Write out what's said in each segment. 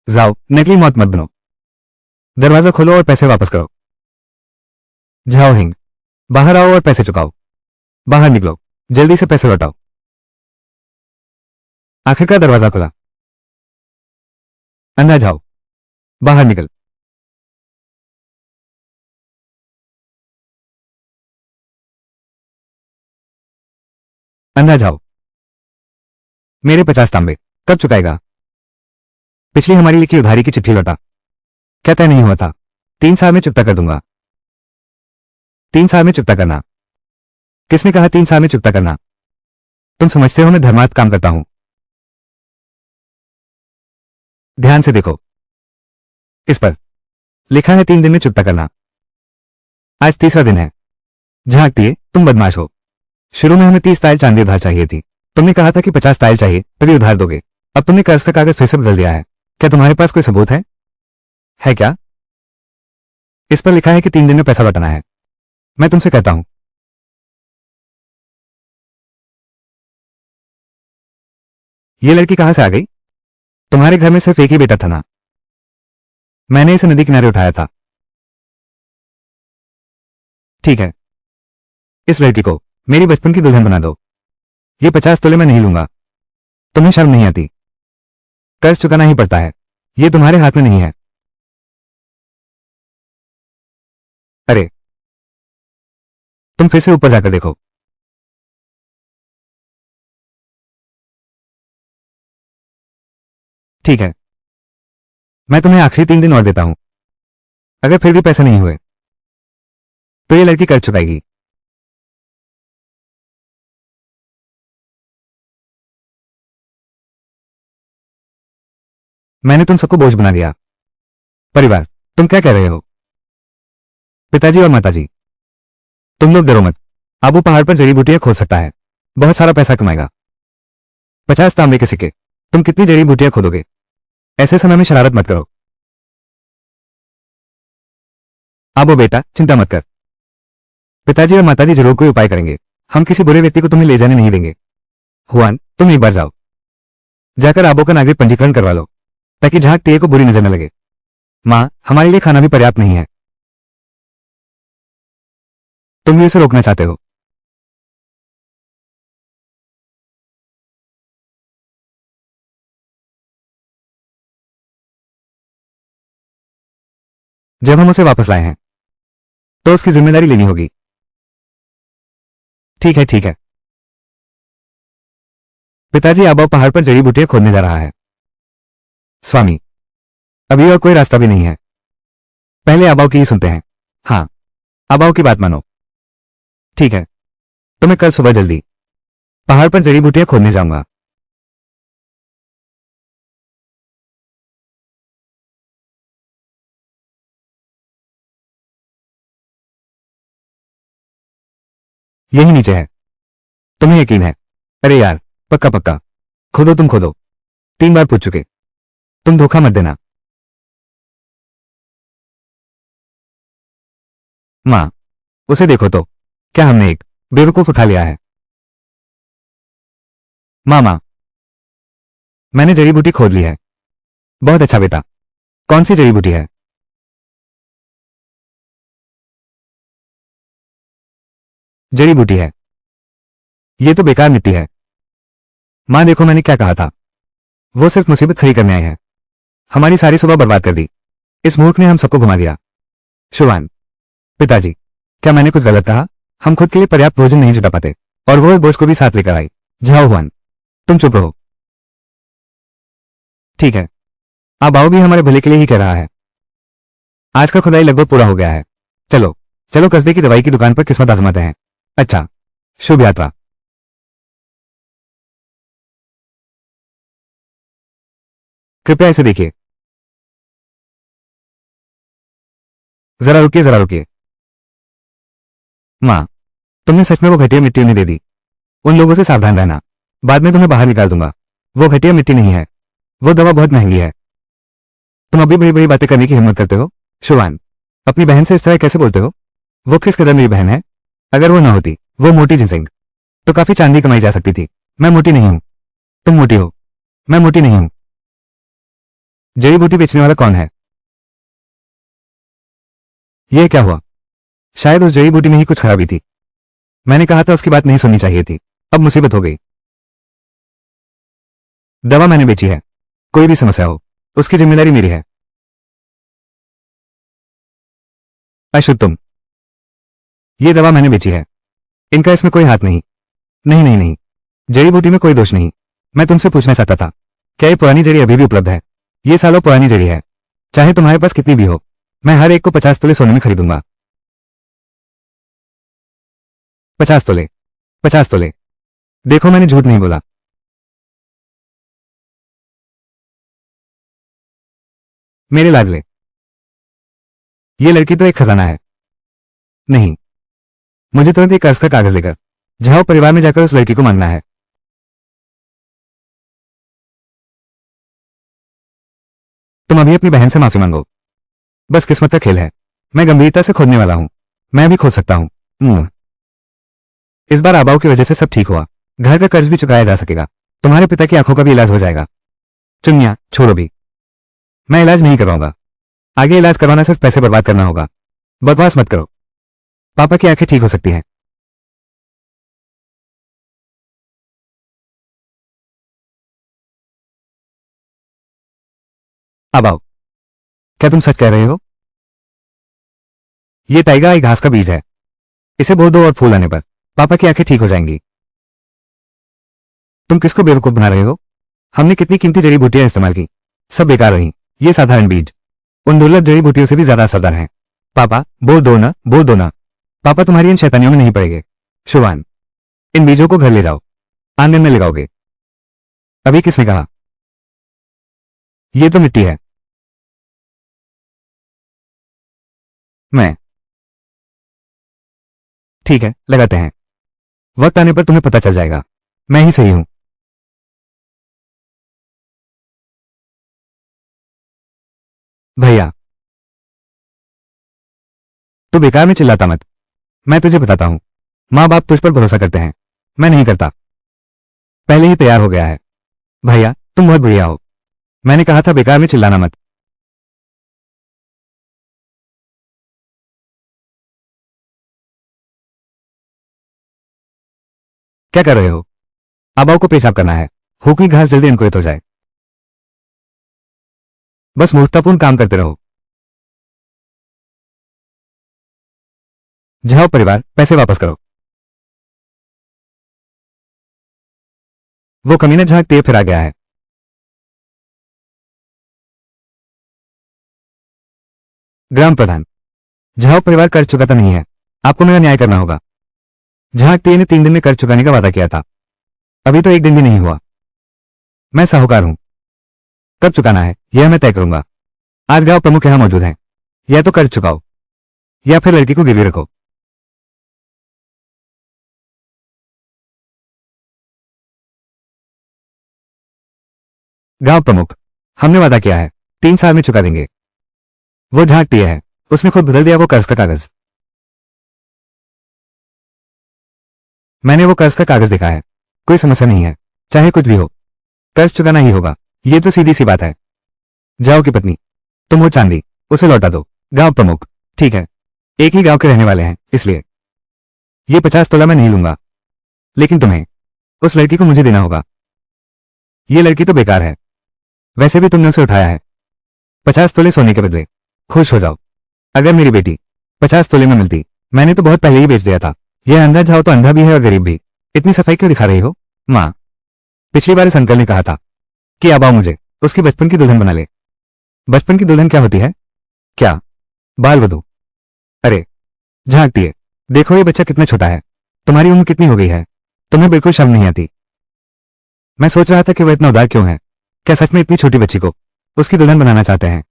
जाओ, नकली मौत मत बनो। दरवाजा खोलो और पैसे वापस करो। जाओ हिंग, बाहर आओ और पैसे चुकाओ। बाहर निकलो, जल्दी से पैसे लौटाओ। आखिरकार दरवाजा खुला। अंदर जाओ, बाहर निकल। अंदर जाओ। मेरे 50 तांबे कब चुकाएगा? पिछली हमारी लिखी उधारी की चिट्ठी लौटा। क्या तय नहीं हुआ था? 3 साल में चुकता कर दूंगा। 3 साल में चुकता करना? किसने कहा 3 साल में चुकता करना? तुम समझते हो मैं धर्मार्थ काम करता हूं। ध्यान से देखो, इस पर लिखा है 3 दिन में चुकता करना। आज तीसरा दिन है। झांकती है, तुम बदमाश हो। शुरू में हमें 30 ताइल चांदी उधार चाहिए थी। तुमने कहा था कि 50 ताइल चाहिए तभी उधार दोगे। अब तुमने कर्ज का कागज फिर से बदल दिया है। क्या तुम्हारे पास कोई सबूत है? है क्या? इस पर लिखा है कि 3 दिन में पैसा लौटाना है। मैं तुमसे कहता हूं। ये लड़की कहां से आ गई? तुम्हारे घर में सिर्फ एक ही बेटा था ना? मैंने इसे नदी किनारे उठाया था। ठीक है, इस लड़की को मेरी बचपन की दुल्हन बना दो। ये 50 तोले मैं नहीं लूंगा। तुम्हें शर्म नहीं आती? कर्ज चुकाना ही पड़ता है। ये तुम्हारे हाथ में नहीं है। अरे, तुम फिर से ऊपर जाकर देखो। ठीक है, मैं तुम्हें आखिरी 3 दिन और देता हूं। अगर फिर भी पैसे नहीं हुए तो ये लड़की कर्ज चुकाएगी। मैंने तुम सबको बोझ बना दिया। परिवार, तुम क्या कह रहे हो? पिताजी और माताजी, तुम लोग डरो मत। आबू पहाड़ पर जड़ी बूटियां खोद सकता है। बहुत सारा पैसा कमाएगा। 50 तांबे के सिक्के। तुम कितनी जड़ी बूटियां खोदोगे? ऐसे समय में शरारत मत करो। आबो बेटा, चिंता मत कर। पिताजी और माताजी जरूर कोई उपाय करेंगे। हम किसी बुरे व्यक्ति को तुम्हें ले जाने नहीं देंगे। हुआन, तुम एक बार जाओ। जाकर आबो का नागरिक पंजीकरण करवा लो, ताकि झांक तिये को बुरी नजर न लगे। माँ, हमारे लिए खाना भी पर्याप्त नहीं है। तुम भी उसे रोकना चाहते हो? जब हम उसे वापस लाए हैं तो उसकी जिम्मेदारी लेनी होगी। ठीक है, ठीक है। पिताजी आबाव पहाड़ पर जड़ी बूटियां खोदने जा रहा है। स्वामी, अभी और कोई रास्ता भी नहीं है। पहले आबाव की ही सुनते हैं। हाँ, आबाव की बात मानो। ठीक है, तो मैं कल सुबह जल्दी पहाड़ पर जड़ी बूटियां खोदने जाऊंगा। यही नीचे है। तुम्हें यकीन है? अरे यार, पक्का पक्का। खोदो, तुम खोदो। 3 बार पूछ चुके। तुम धोखा मत देना। माँ, उसे देखो तो। क्या हमने एक बेवकूफ उठा लिया है? माँ, मैंने जड़ी बूटी खोद ली है। बहुत अच्छा बेटा। कौन सी जड़ी बूटी है? जड़ी बूटी है। ये तो बेकार मिट्टी है। माँ देखो, मैंने क्या कहा था। वो सिर्फ मुसीबत खड़ी करने आए हैं। हमारी सारी सुबह बर्बाद कर दी। इस मूर्ख ने हम सबको घुमा दिया। शुभान, पिताजी, क्या मैंने कुछ गलत कहा? हम खुद के लिए पर्याप्त भोजन नहीं जुटा पाते और वो इस बोझ को भी साथ लेकर आई। जाओ हुआन, तुम चुप रहो। ठीक है, आबाओ भी हमारे भले के लिए ही कह रहा है। आज का खुदाई लगभग पूरा हो गया है। चलो चलो, कस्बे की दवाई की दुकान पर किस्मत आजमाते हैं। अच्छा, शुभ यात्रा। कृपया इसे देखिए। जरा रुकिए, जरा रुकिए। माँ, तुमने सच में वो घटिया मिट्टी उन्हें दे दी? उन लोगों से सावधान रहना। बाद में तुम्हें बाहर निकाल दूंगा। वो घटिया मिट्टी नहीं है। वो दवा बहुत महंगी है। तुम अभी बड़ी बड़ी बातें करने की हिम्मत करते हो? शुभान, अपनी बहन से इस तरह कैसे बोलते हो? वो किस कदर मेरी बहन है। अगर वो ना होती, वो मोटी जिनसिंग, तो काफी चांदी कमाई जा सकती थी। मैं मोटी नहीं हूं। तुम मोटी हो। मैं मोटी नहीं हूं। जड़ी बूटी बेचने वाला कौन है? यह क्या हुआ? शायद उस जड़ी बूटी में ही कुछ खराबी थी। मैंने कहा था उसकी बात नहीं सुननी चाहिए थी। अब मुसीबत हो गई। दवा मैंने बेची है। कोई भी समस्या हो उसकी जिम्मेदारी मेरी है। अशुद्ध तुम। ये दवा मैंने बेची है। इनका इसमें कोई हाथ नहीं। नहीं नहीं नहीं, जड़ी बूटी में कोई दोष नहीं। मैं तुमसे पूछना चाहता था, क्या ये पुरानी जड़ी अभी भी उपलब्ध है? ये सालों पुरानी जड़ी है। चाहे तुम्हारे पास कितनी भी हो, मैं हर एक को 50 तोले सोने में खरीदूंगा। 50 तोले? 50 तोले? देखो मैंने झूठ नहीं बोला। मेरे लाडले, ये लड़की तो एक खजाना है। नहीं, मुझे तुरंत एक कर्ज का कागज लेकर झाओ परिवार में जाकर उस लड़की को मांगना है। तुम अभी अपनी बहन से माफी मांगो। बस किस्मत का खेल है। मैं गंभीरता से खोदने वाला हूं। मैं भी खोद सकता हूं। इस बार आबाओं की वजह से सब ठीक हुआ। घर का कर्ज भी चुकाया जा सकेगा। तुम्हारे पिता की आंखों का भी इलाज हो जाएगा। चुन्निया छोड़ो भी। मैं इलाज नहीं करवाऊंगा। आगे इलाज करवाना सिर्फ पैसे बर्बाद करना होगा। बकवास मत करो। पापा की आंखें ठीक हो सकती हैं। अब आओ। क्या तुम सच कह रहे हो? ये टाइगर आई घास का बीज है। इसे बो दो और फूल आने पर पापा की आंखें ठीक हो जाएंगी। तुम किसको बेवकूफ बना रहे हो? हमने कितनी कीमती जड़ी बूटियां इस्तेमाल की, सब बेकार रही। ये साधारण बीज उन दुर्लभ जड़ी बूटियों से भी ज्यादा असरदार हैं। पापा बोल दो ना, बोल दो ना। पापा तुम्हारी इन शैतानियों में नहीं पड़ेंगे। शुभान, इन बीजों को घर ले जाओ। आंगन में लगाओगे। अभी किसने कहा? ये तो मिट्टी है। मैं। ठीक है, लगाते हैं। वक्त आने पर तुम्हें पता चल जाएगा, मैं ही सही हूं। भैया, तू बेकार में चिल्लाता मत। मैं तुझे बताता हूं, माँ बाप तुझ पर भरोसा करते हैं। मैं नहीं करता। पहले ही तैयार हो गया है। भैया, तुम बहुत बढ़िया हो। मैंने कहा था बेकार में चिल्लाना मत। क्या कर रहे हो? आबाओं को पेशाब करना है। हुक्की घास जल्दी अंकुरित हो जाए। बस मूर्खतापूर्ण काम करते रहो। जाओ परिवार, पैसे वापस करो। वो कमीना झाग तेज फिरा गया है। ग्राम प्रधान, झाओ परिवार कर्ज चुकाता नहीं है। आपको मेरा न्याय करना होगा। झाकतीय ने 3 दिन में कर्ज चुकाने का वादा किया था। अभी तो एक दिन भी नहीं हुआ। मैं साहूकार हूं। कब चुकाना है यह मैं तय करूंगा। आज गांव प्रमुख यहां मौजूद हैं। या तो कर्ज चुकाओ या फिर लड़की को गिरवी रखो। गांव प्रमुख, हमने वादा किया है, 3 साल में चुका देंगे। वो झाकतीय है, उसने खुद बदल दिया वो कर्ज का कागज। मैंने वो कर्ज का कागज देखा है। कोई समस्या नहीं है। चाहे कुछ भी हो, कर्ज चुकाना ही होगा। ये तो सीधी सी बात है। जाओ की पत्नी, तुम हो चांदी, उसे लौटा दो। गांव प्रमुख, ठीक है। एक ही गांव के रहने वाले हैं, इसलिए ये 50 तोला मैं नहीं लूंगा। लेकिन तुम्हें उस लड़की को मुझे देना होगा। ये लड़की तो बेकार है। वैसे भी तुमने उसे उठाया है। 50 तोले सोने के बदले खुश हो जाओ। अगर मेरी बेटी 50 तोले में मिलती, मैंने तो बहुत पहले ही बेच दिया था। यह अंधा जाओ तो अंधा भी है और गरीब भी। इतनी सफाई क्यों दिखा रही हो? माँ, पिछली बार इस अंकल ने कहा था कि अब आओ मुझे उसकी बचपन की दुल्हन बना ले। बचपन की दुल्हन क्या होती है? क्या? बाल वधू? अरे, झांकती है। देखो ये बच्चा कितना छोटा है। तुम्हारी उम्र कितनी हो गई है? तुम्हें बिल्कुल शर्म नहीं आती। मैं सोच रहा था कि वह इतना उदार क्यों है। क्या सच में इतनी छोटी बच्ची को उसकी दुल्हन बनाना चाहते हैं?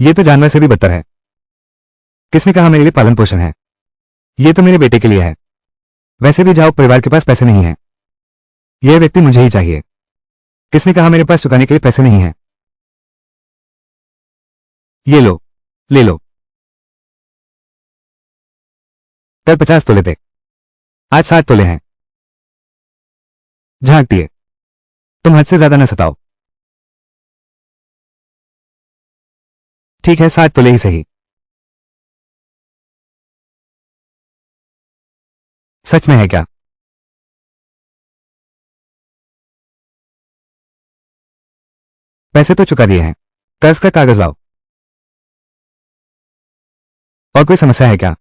ये तो जानवर से भी बदतर है। किसने कहा मेरे लिए पालन पोषण है? ये तो मेरे बेटे के लिए है। वैसे भी जाओ परिवार के पास पैसे नहीं है। यह व्यक्ति मुझे ही चाहिए। किसने कहा मेरे पास चुकाने के लिए पैसे नहीं है? ये लो, ले लो। कल 50 तोले थे, आज 60 तोले हैं। झांकती है। तुम हद से ज्यादा न सताओ। ठीक है, 7 तोले ही सही। सच में है क्या? पैसे तो चुका दिए हैं, कर्ज का कागज लाओ। और कोई समस्या है क्या?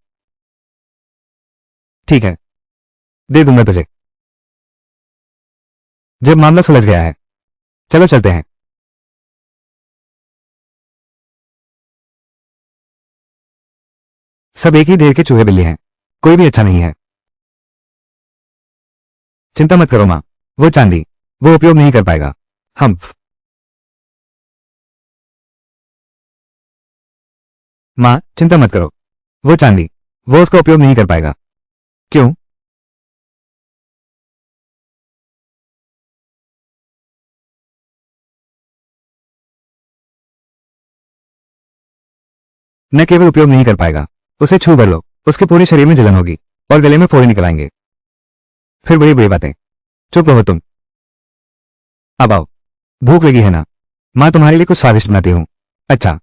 ठीक है, दे दूंगा तुझे जब मामला सुलझ गया है। चलो चलते हैं। सब एक ही ढेर के चूहे बिल्ली हैं, कोई भी अच्छा नहीं है। चिंता मत करो माँ, वो चांदी वो उपयोग नहीं कर पाएगा। हम माँ चिंता मत करो, वो चांदी वो उसका उपयोग नहीं कर पाएगा। क्यों? न केवल उपयोग नहीं कर पाएगा, उसे छू भर लो, उसके पूरे शरीर में जलन होगी और गले में फोड़े निकल आएंगे। फिर बड़ी बड़ी बातें। चुप रहो तुम। अब आओ, भूख लगी है ना? माँ तुम्हारे लिए कुछ स्वादिष्ट बनाती हूँ। अच्छा,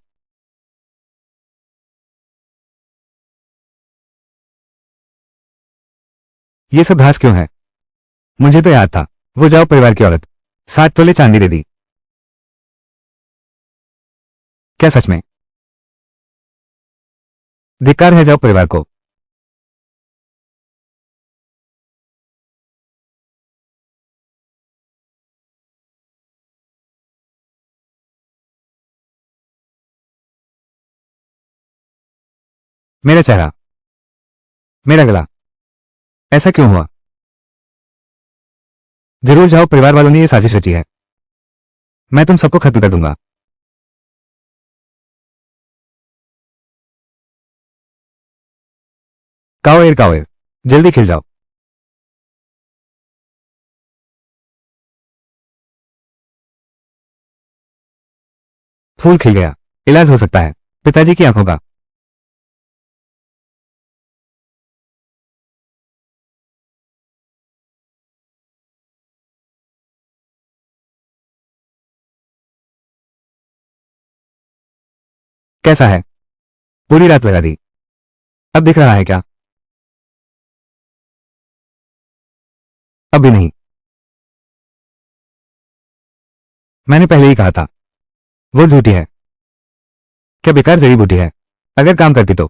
ये सब घास क्यों है? मुझे तो याद था। वो जाओ परिवार की औरत, 7 तोले चांदी दे दी। क्या सच में? धिक्कार है, जाओ परिवार को। मेरा चेहरा, मेरा गला, ऐसा क्यों हुआ? जरूर जाओ, परिवार वालों ने ये साजिश रची है। मैं तुम सबको खत्म कर दूंगा। काओएर काओएर, जल्दी खिल जाओ। फूल खिल गया, इलाज हो सकता है। पिताजी की आंखों का। कैसा है? पूरी रात लगा दी, अब दिख रहा है क्या? अब भी नहीं। मैंने पहले ही कहा था, वो झूठी है। क्या बेकार जड़ी बूटी है? अगर काम करती तो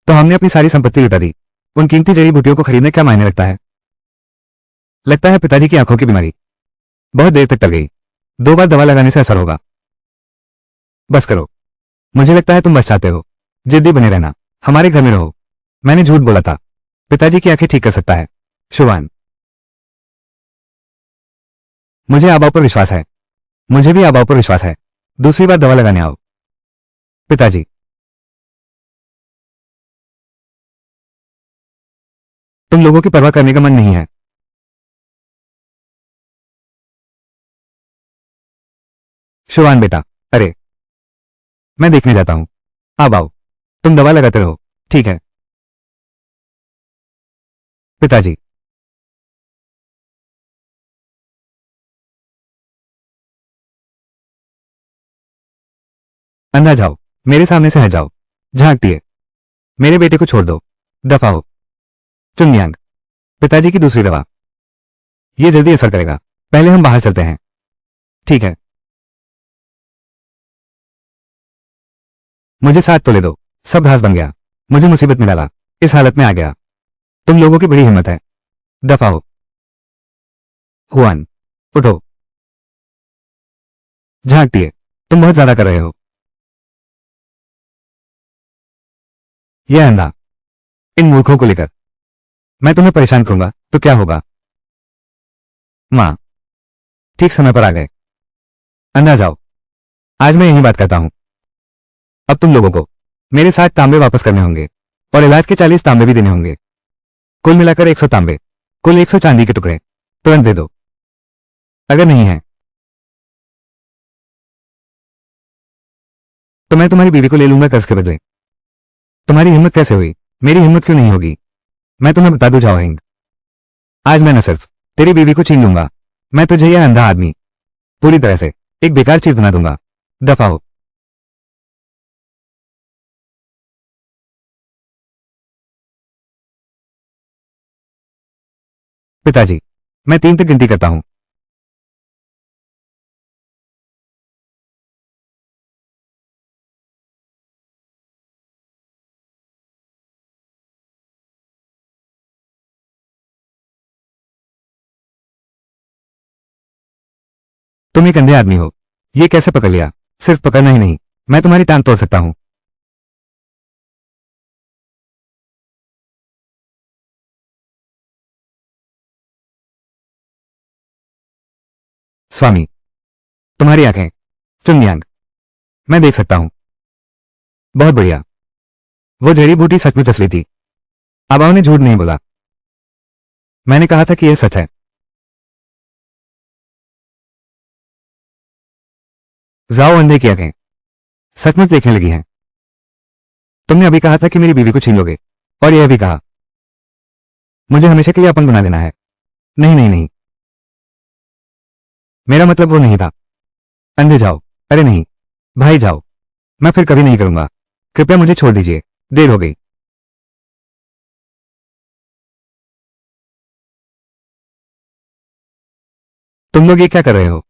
हमने अपनी सारी संपत्ति लुटा दी। उन कीमती जड़ी बूटियों को खरीदने क्या मायने रखता है? लगता है पिताजी की आंखों की बीमारी बहुत देर तक टल गई। 2 बार दवा लगाने से असर होगा। बस करो, मुझे लगता है तुम बस चाहते हो। जिद्दी बने रहना, हमारे घर में रहो। मैंने झूठ बोला था, पिताजी की आंखें ठीक कर सकता है। शुभान, मुझे आबाओ पर विश्वास है। मुझे भी आबाओ पर विश्वास है। दूसरी बार दवा लगाने आओ। पिताजी, तुम लोगों की परवाह करने का मन नहीं है। शुभान बेटा, अरे मैं देखने जाता हूं। अब आओ, तुम दवा लगाते रहो, ठीक है? पिताजी, अंधा जाओ, मेरे सामने से हट जाओ। झांकती है, मेरे बेटे को छोड़ दो। दफा हो। चुंगयांग, पिताजी की दूसरी दवा, ये जल्दी असर करेगा। पहले हम बाहर चलते हैं। ठीक है, मुझे 7 तोले दो। सब घास बन गया, मुझे मुसीबत में डाला, इस हालत में आ गया। तुम लोगों की बड़ी हिम्मत है। दफा हो। हुआन, उठो। झांकती है, तुम बहुत ज्यादा कर रहे हो। यह अंधा, इन मूर्खों को लेकर मैं तुम्हें परेशान करूंगा तो क्या होगा? मां, ठीक समय पर आ गए। अंधा जाओ, आज मैं यही बात करता हूं। अब तुम लोगों को मेरे 60 तांबे वापस करने होंगे और इलाज के 40 तांबे भी देने होंगे। कुल मिलाकर 100 तांबे, कुल 100 चांदी के टुकड़े। तुरंत दे दो। अगर नहीं है तो मैं तुम्हारी बीवी को ले लूंगा कर्ज के बदले। तुम्हारी हिम्मत कैसे हुई? मेरी हिम्मत क्यों नहीं होगी? मैं तुम्हें बता दूं जाओ हिंग, आज मैं न सिर्फ तेरी बीवी को छीन लूंगा, मैं तुझे यह अंधा आदमी पूरी तरह से एक बेकार चीज बना दूंगा। दफा हो। पिताजी, मैं 3 तक गिनती करता हूं। तुम एक अंधे आदमी हो। ये कैसे पकड़ लिया? सिर्फ पकड़ना ही नहीं, मैं तुम्हारी टांग तोड़ सकता हूं। स्वामी, तुम्हारी आंखें, चुंगयांग, मैं देख सकता हूं। बहुत बढ़िया। वो जड़ी बूटी सचमुच असली थी। आबाओं ने झूठ नहीं बोला। मैंने कहा था कि यह सच है। जाओ, अंधे की आंखें सचमुच देखने लगी हैं। तुमने अभी कहा था कि मेरी बीवी को छीन लोगे, और यह भी कहा मुझे हमेशा के लिए अपन बना देना है। नहीं नहीं नहीं, मेरा मतलब वो नहीं था। अंधे जाओ। अरे नहीं, भाई जाओ। मैं फिर कभी नहीं करूंगा। कृपया मुझे छोड़ दीजिए, देर हो गई। तुम लोग ये क्या कर रहे हो?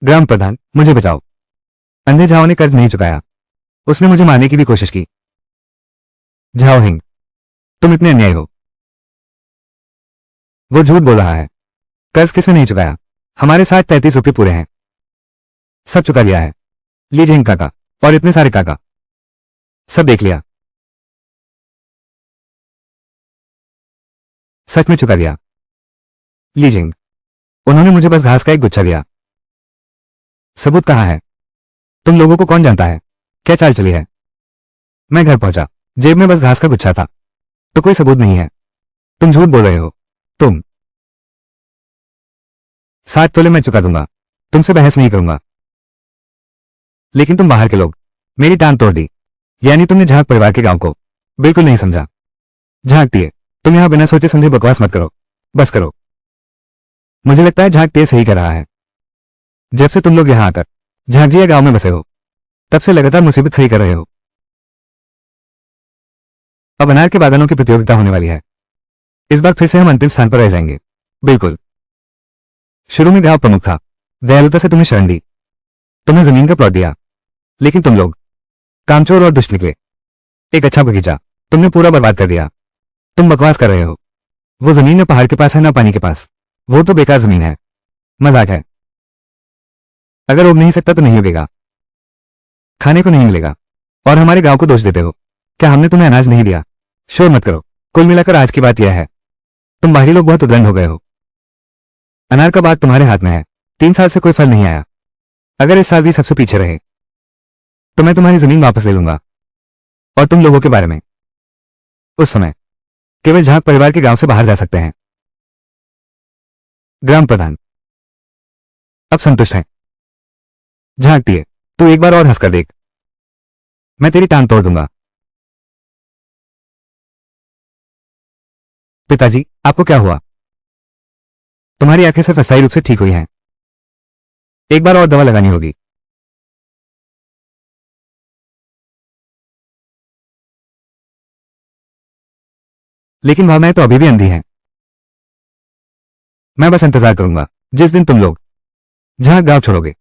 ग्राम प्रधान, मुझे बचाओ। अंधे झाओ ने कर्ज नहीं चुकाया। उसने मुझे मारने की भी कोशिश की। झाओ हिंग, तुम इतने अन्यायी हो। वो झूठ बोल रहा है। कर्ज किसने नहीं चुकाया? हमारे साथ 33 रुपये पूरे हैं। सब चुका दिया है। लीजिए हिंग काका, और इतने सारे काका। सब देख लिया। सच में चुका दिया। लीजिए हिंग। उन्होंने मुझे बस घास का एक गुच्छा दिया। सबूत कहाँ है? तुम लोगों को कौन जानता है? क्या चाल चली है? मैं घर पहुंचा, जेब में बस घास का गुच्छा था। तो कोई सबूत नहीं है। तुम झूठ बोल रहे हो। तुम 7 तोले मैं चुका दूंगा। तुमसे बहस नहीं करूंगा। लेकिन तुम बाहर के लोग, मेरी टांग तोड़ दी। यानी तुमने झांक परिवार के गांव को बिल्कुल नहीं समझा। झांकती, तुम यहां बिना सोचे समझे बकवास मत करो। बस करो। मुझे लगता है झांकती सही कर रहा है। जब से तुम लोग यहां आकर झांकजिया गांव में बसे हो, तब से लगातार मुसीबत खड़ी कर रहे हो। अब अनार के बागानों की प्रतियोगिता होने वाली है। इस बार फिर से हम अंतिम स्थान पर रह जाएंगे। बिल्कुल। शुरू में गांव प्रमुख था। दयालुता से तुम्हें शरण दी। तुम्हें जमीन का प्लॉट दिया। लेकिन तुम लोग कामचोर और दुष्ट निकले। एक अच्छा बगीचा तुमने पूरा बर्बाद कर दिया। तुम बकवास कर रहे हो। वो जमीन न पहाड़ के पास है न पानी के पास। वो तो बेकार जमीन है। मजाक है। अगर उग नहीं सकता तो नहीं उगेगा। खाने को नहीं मिलेगा। और हमारे गांव को दोष देते हो। क्या हमने तुम्हें अनाज नहीं दिया? शोर मत करो। कुल मिलाकर आज की बात यह है, तुम बाहरी लोग बहुत उद्दंड हो गए हो। अनार का बाग तुम्हारे हाथ में है। 3 साल से कोई फल नहीं आया। अगर इस साल भी सबसे पीछे रहे, तो मैं तुम्हारी जमीन वापस ले लूंगा। और तुम लोगों के बारे में, उस समय केवल झांक परिवार के गांव से बाहर जा सकते हैं। ग्राम प्रधान अब संतुष्ट है। झांकती है, तू एक बार और हंसकर देख। मैं तेरी टांग तोड़ दूंगा। पिताजी, आपको क्या हुआ? तुम्हारी आंखें सिर्फ अस्थायी रूप से ठीक हुई हैं। एक बार और दवा लगानी होगी। लेकिन भावनाएं तो अभी भी अंधी हैं। मैं बस इंतजार करूंगा जिस दिन तुम लोग झांक गांव छोड़ोगे।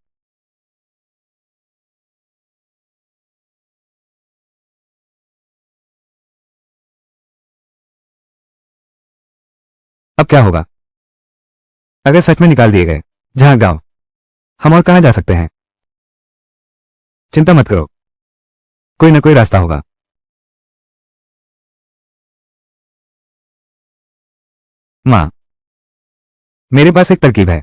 अब क्या होगा अगर सच में निकाल दिए गए झांक गांव? हम और कहां जा सकते हैं? चिंता मत करो, कोई ना कोई रास्ता होगा। मां, मेरे पास एक तरकीब है।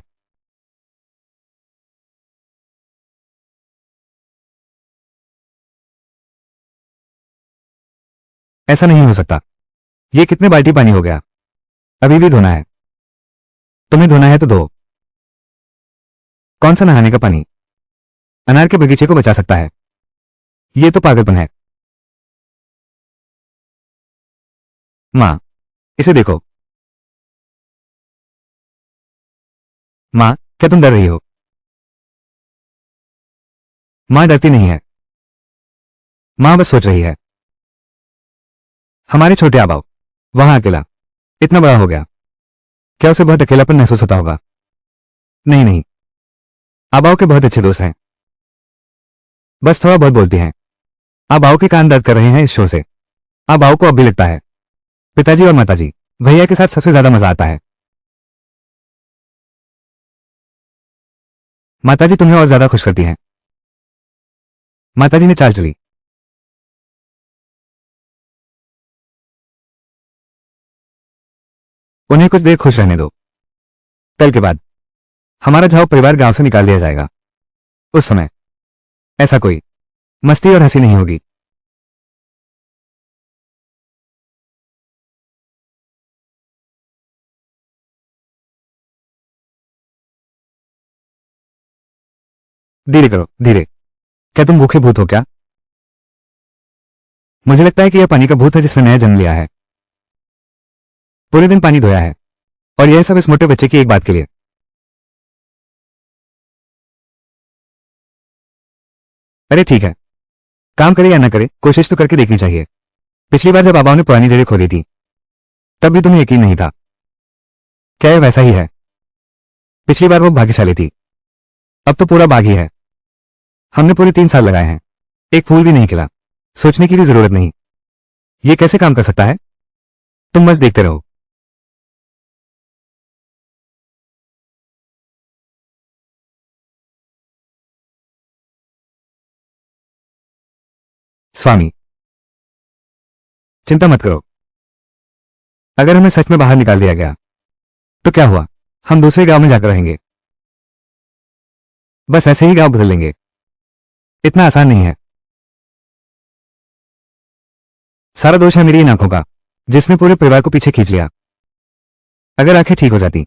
ऐसा नहीं हो सकता। ये कितने बाल्टी पानी हो गया? अभी भी धोना है। तुम्हें धोना है तो धो। कौन सा नहाने का पानी अनार के बगीचे को बचा सकता है? ये तो पागलपन है। मां, इसे देखो। मां, क्या तुम डर रही हो? मां डरती नहीं है। मां बस सोच रही है। हमारे छोटे आबाओ, वहां अकेला, इतना बड़ा हो गया, क्या उसे बहुत अकेलापन महसूस होता होगा? नहीं नहीं, आप आओ के बहुत अच्छे दोस्त हैं, बस थोड़ा बहुत बोलती हैं। आप आओ के कान दर्द कर रहे हैं इस शो से। आप आओ को अब भी लगता है पिताजी और माताजी भैया के साथ सबसे ज्यादा मजा आता है। माताजी तुम्हें और ज्यादा खुश करती हैं। माताजी ने चाल चली। उन्हें कुछ देर खुश रहने दो। कल के बाद हमारा झाओ परिवार गांव से निकाल दिया जाएगा। उस समय ऐसा कोई मस्ती और हंसी नहीं होगी। धीरे करो, धीरे। क्या तुम भूखे भूत हो क्या? मुझे लगता है कि यह पानी का भूत है जिसने नया जन्म लिया है। पूरे दिन पानी धोया है और यह सब इस मोटे बच्चे की एक बात के लिए। अरे ठीक है, काम करे या ना करे कोशिश तो करके देखनी चाहिए। पिछली बार जब आबाओं ने पुरानी जड़ें खोदी थी तब भी तुम्हें यकीन नहीं था। क्या यह वैसा ही है? पिछली बार वो भाग्यशाली थी, अब तो पूरा बाग ही है। हमने पूरे 3 साल लगाए हैं, एक फूल भी नहीं खिला। सोचने की भी जरूरत नहीं, ये कैसे काम कर सकता है? तुम बस देखते रहो। स्वामी, चिंता मत करो। अगर हमें सच में बाहर निकाल दिया गया तो क्या हुआ? हम दूसरे गांव में जाकर रहेंगे। बस ऐसे ही गांव बदल लेंगे। इतना आसान नहीं है। सारा दोष है मेरी इन आंखों का, जिसने पूरे परिवार को पीछे खींच लिया। अगर आंखें ठीक हो जाती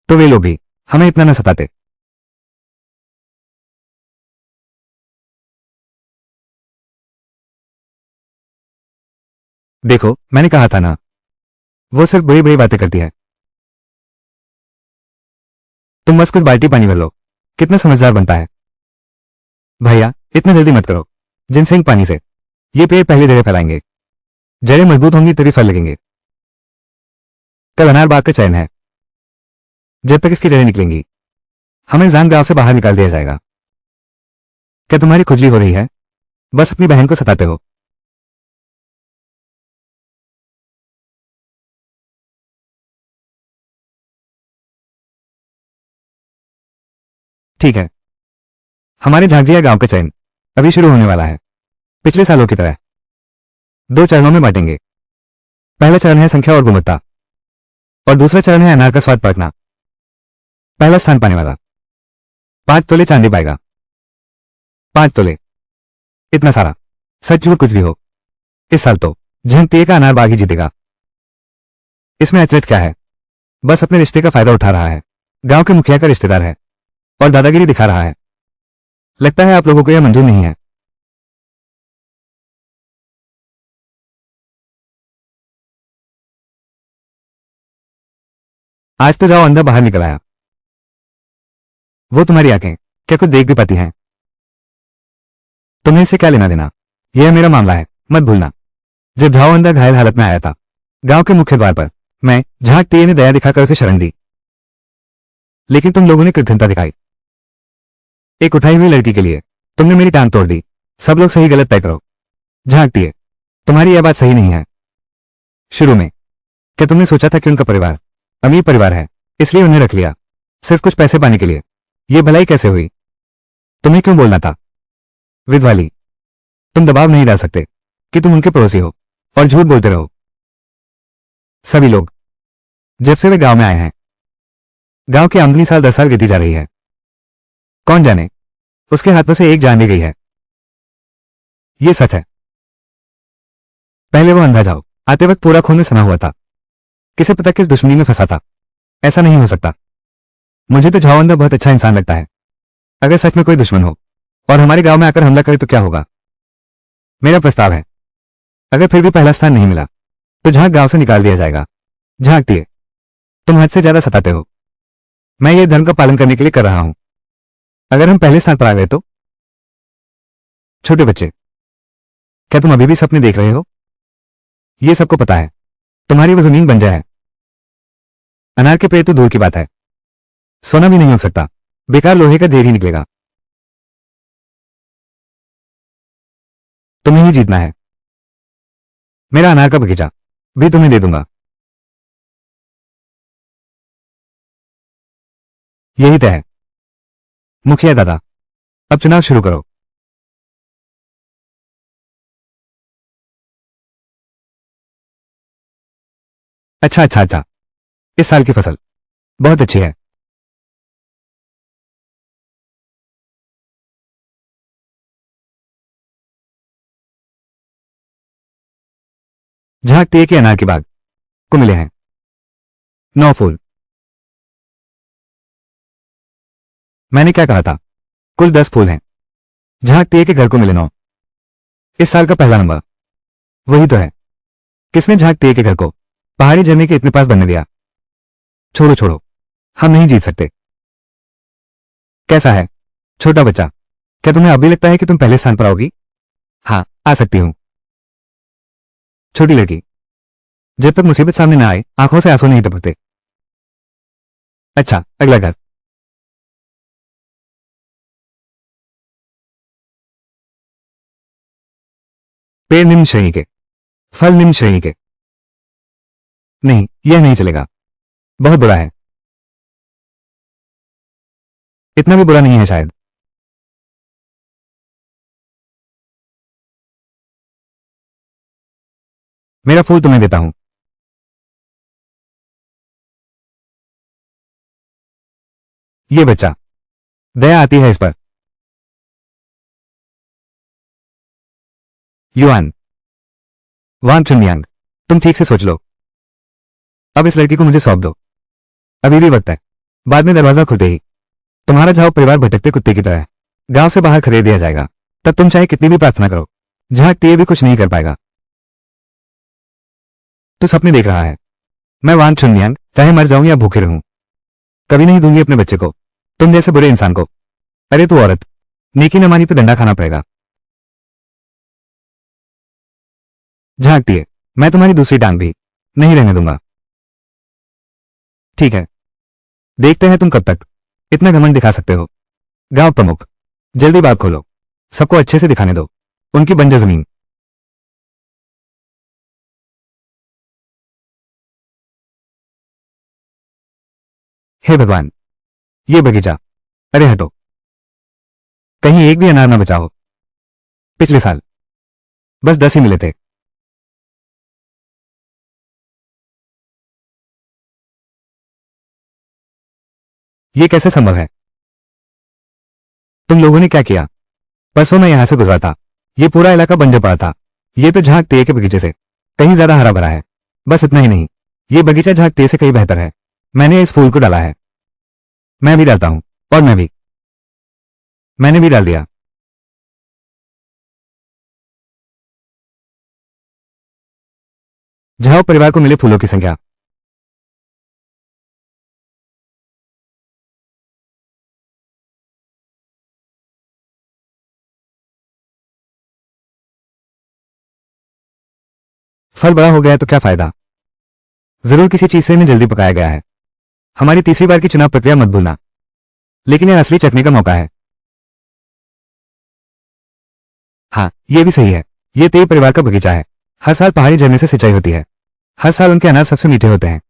तो वे लोग भी हमें इतना न सताते। देखो, मैंने कहा था ना, वो सिर्फ बड़ी बड़ी बातें करती है। तुम बस कुछ बाल्टी पानी भर लो, कितना समझदार बनता है। भैया, इतना जल्दी मत करो। जिनसेंग पानी से ये पेड़ पहले जड़ें फैलाएंगे। जड़ें मजबूत होंगी तभी फल लगेंगे। कल अनार बाग का चयन है। जब तक इसकी जड़ें निकलेंगी हमें जान गांव से बाहर निकाल दिया जाएगा। क्या तुम्हारी खुजली हो रही है? बस अपनी बहन को सताते हो। ठीक है, हमारे झांझिया गांव का चयन अभी शुरू होने वाला है। पिछले सालों की तरह 2 चरणों में बांटेंगे। पहला चरण है संख्या और गुणवत्ता, और दूसरा चरण है अनार का स्वाद परखना। पहला स्थान पाने वाला 5 तोले चांदी पाएगा। 5 तोले, इतना सारा? सच झूठ कुछ भी हो, इस साल तो झंगतिये का अनार बाग ही जीतेगा। इसमें अचरज क्या है? बस अपने रिश्ते का फायदा उठा रहा है। गांव के मुखिया का रिश्तेदार है और दादागिरी दिखा रहा है। लगता है आप लोगों को यह मंजूर नहीं है। आज तो जाओ, अंदर बाहर निकल आया। वो तुम्हारी आंखें क्या कुछ देख भी पाती हैं? तुम्हें इससे क्या लेना देना? यह मेरा मामला है, मत भूलना। जब झाओ अंदर घायल हालत में आया था गांव के मुख्य द्वार पर, मैं झांकतीये ने दया दिखाकर उसे शरण दी, लेकिन तुम लोगों ने कृतज्ञता दिखाई। एक उठाई हुई लड़की के लिए तुमने मेरी टांग तोड़ दी। सब लोग सही गलत तय करो। झांकतीये, तुम्हारी यह बात सही नहीं है। शुरू में क्या तुमने सोचा था कि उनका परिवार अमीर परिवार है इसलिए उन्हें रख लिया, सिर्फ कुछ पैसे पाने के लिए? यह भलाई कैसे हुई? तुम्हें क्यों बोलना था? विधवाली, तुम दबाव नहीं डाल सकते कि तुम उनके पड़ोसी हो और झूठ बोलते रहो। सभी लोग जब से वे गांव में आए हैं, गांव की आमदनी साल 10 साल गिरती जा रही है। कौन जाने उसके हाथों से एक जान भी गई है। यह सच है। पहले वो अंधा जाओ आते वक्त पूरा खून में सना हुआ था, किसे पता किस दुश्मनी में फंसा था। ऐसा नहीं हो सकता। मुझे तो झाओ अंदर बहुत अच्छा इंसान लगता है। अगर सच में कोई दुश्मन हो और हमारे गांव में आकर हमला करे तो क्या होगा? मेरा प्रस्ताव है, अगर फिर भी पहला स्थान नहीं मिला तो झांक गांव से निकाल दिया जाएगा। झांकतीये, तुम हद से ज्यादा सताते हो। मैं ये धर्म का पालन करने के लिए कर रहा हूं। अगर हम पहले स्थान पर आ गए तो? छोटे बच्चे, क्या तुम अभी भी सपने देख रहे हो? ये सबको पता है तुम्हारी वो जमीन बंजर है। अनार के पेड़ तो दूर की बात है, सोना भी नहीं हो सकता। बेकार लोहे का ढेर ही निकलेगा। तुम्हें ही जीतना है। मेरा अनार का बगीचा भी तुम्हें दे दूंगा। यही तय है। मुखिया दादा, अब चुनाव शुरू करो। अच्छा अच्छा अच्छा, इस साल की फसल बहुत अच्छी है। झांकती है कि अनार की बाग को मिले हैं 9 फूल। मैंने क्या कहा था? कुल 10 फूल हैं। झांकती है कि घर को मिले 9। इस साल का पहला नंबर वही तो है। किसने झांकती है कि घर को पहाड़ी झरने के इतने पास बनने दिया? छोड़ो छोड़ो, हम नहीं जीत सकते। कैसा है छोटा बच्चा, क्या तुम्हें अभी लगता है कि तुम पहले स्थान पर आओगी? हाँ, आ सकती हूँ। छोटी लड़की, जब तक मुसीबत सामने न आए आंखों से आंसू नहीं टपकते। अच्छा, अगला घर। पेड़ निम्न श्रेणी के, फल निम्न श्रेणी के। नहीं, यह नहीं चलेगा। बहुत बुरा है। इतना भी बुरा नहीं है शायद। मेरा फूल तुम्हें देता हूं। ये बच्चा, दया आती है इस पर। युआन वांग चुनयांग, तुम ठीक से सोच लो। अब इस लड़की को मुझे सौंप दो। अभी भी वक्त है। बाद में दरवाजा खुलते ही तुम्हारा झाव परिवार भटकते कुत्ते की तरह गांव से बाहर खदेड़ दिया जाएगा। तब तुम चाहे कितनी भी प्रार्थना करो, झांकती भी कुछ नहीं कर पाएगा। तो सपने देख रहा है। मैं वान चुनयांग चाहे मर जाऊं या भूखे रहूं, कभी नहीं दूंगी अपने बच्चे को तुम जैसे बुरे इंसान को। अरे तू औरत, नेकी न मानी तो डंडा खाना पड़ेगा। झांकती है, मैं तुम्हारी दूसरी टांग भी नहीं रहने दूंगा। ठीक है, देखते हैं तुम कब तक इतना घमंड दिखा सकते हो। गांव प्रमुख, जल्दी बाग खोलो, सबको अच्छे से दिखाने दो उनकी बंजर जमीन। हे भगवान, ये बगीचा, अरे हटो, कहीं एक भी अनार ना बचा हो। पिछले साल बस 10 ही मिले थे। ये कैसे संभव है? तुम लोगों ने क्या किया? परसों मैं यहां से गुजरा था, ये पूरा इलाका बंजर पड़ा था। ये तो झांक तेय के बगीचे से कहीं ज्यादा हरा भरा है। बस इतना ही नहीं, ये बगीचा झांक तेय से कहीं बेहतर है। मैंने इस फूल को डाला है। मैं भी डालता हूं। और मैंने भी डाल दिया। झाओ परिवार को मिले फूलों की संख्या। फल बड़ा हो गया है तो क्या फायदा? जरूर किसी चीज से इन्हें जल्दी पकाया गया है। हमारी तीसरी बार की चुनाव प्रक्रिया मत भूलना, लेकिन यह असली चखने का मौका है। हाँ, ये भी सही है। ये तेई परिवार का बगीचा है। हर साल पहाड़ी झरने से सिंचाई होती है। हर साल उनके अनाज सबसे मीठे होते हैं।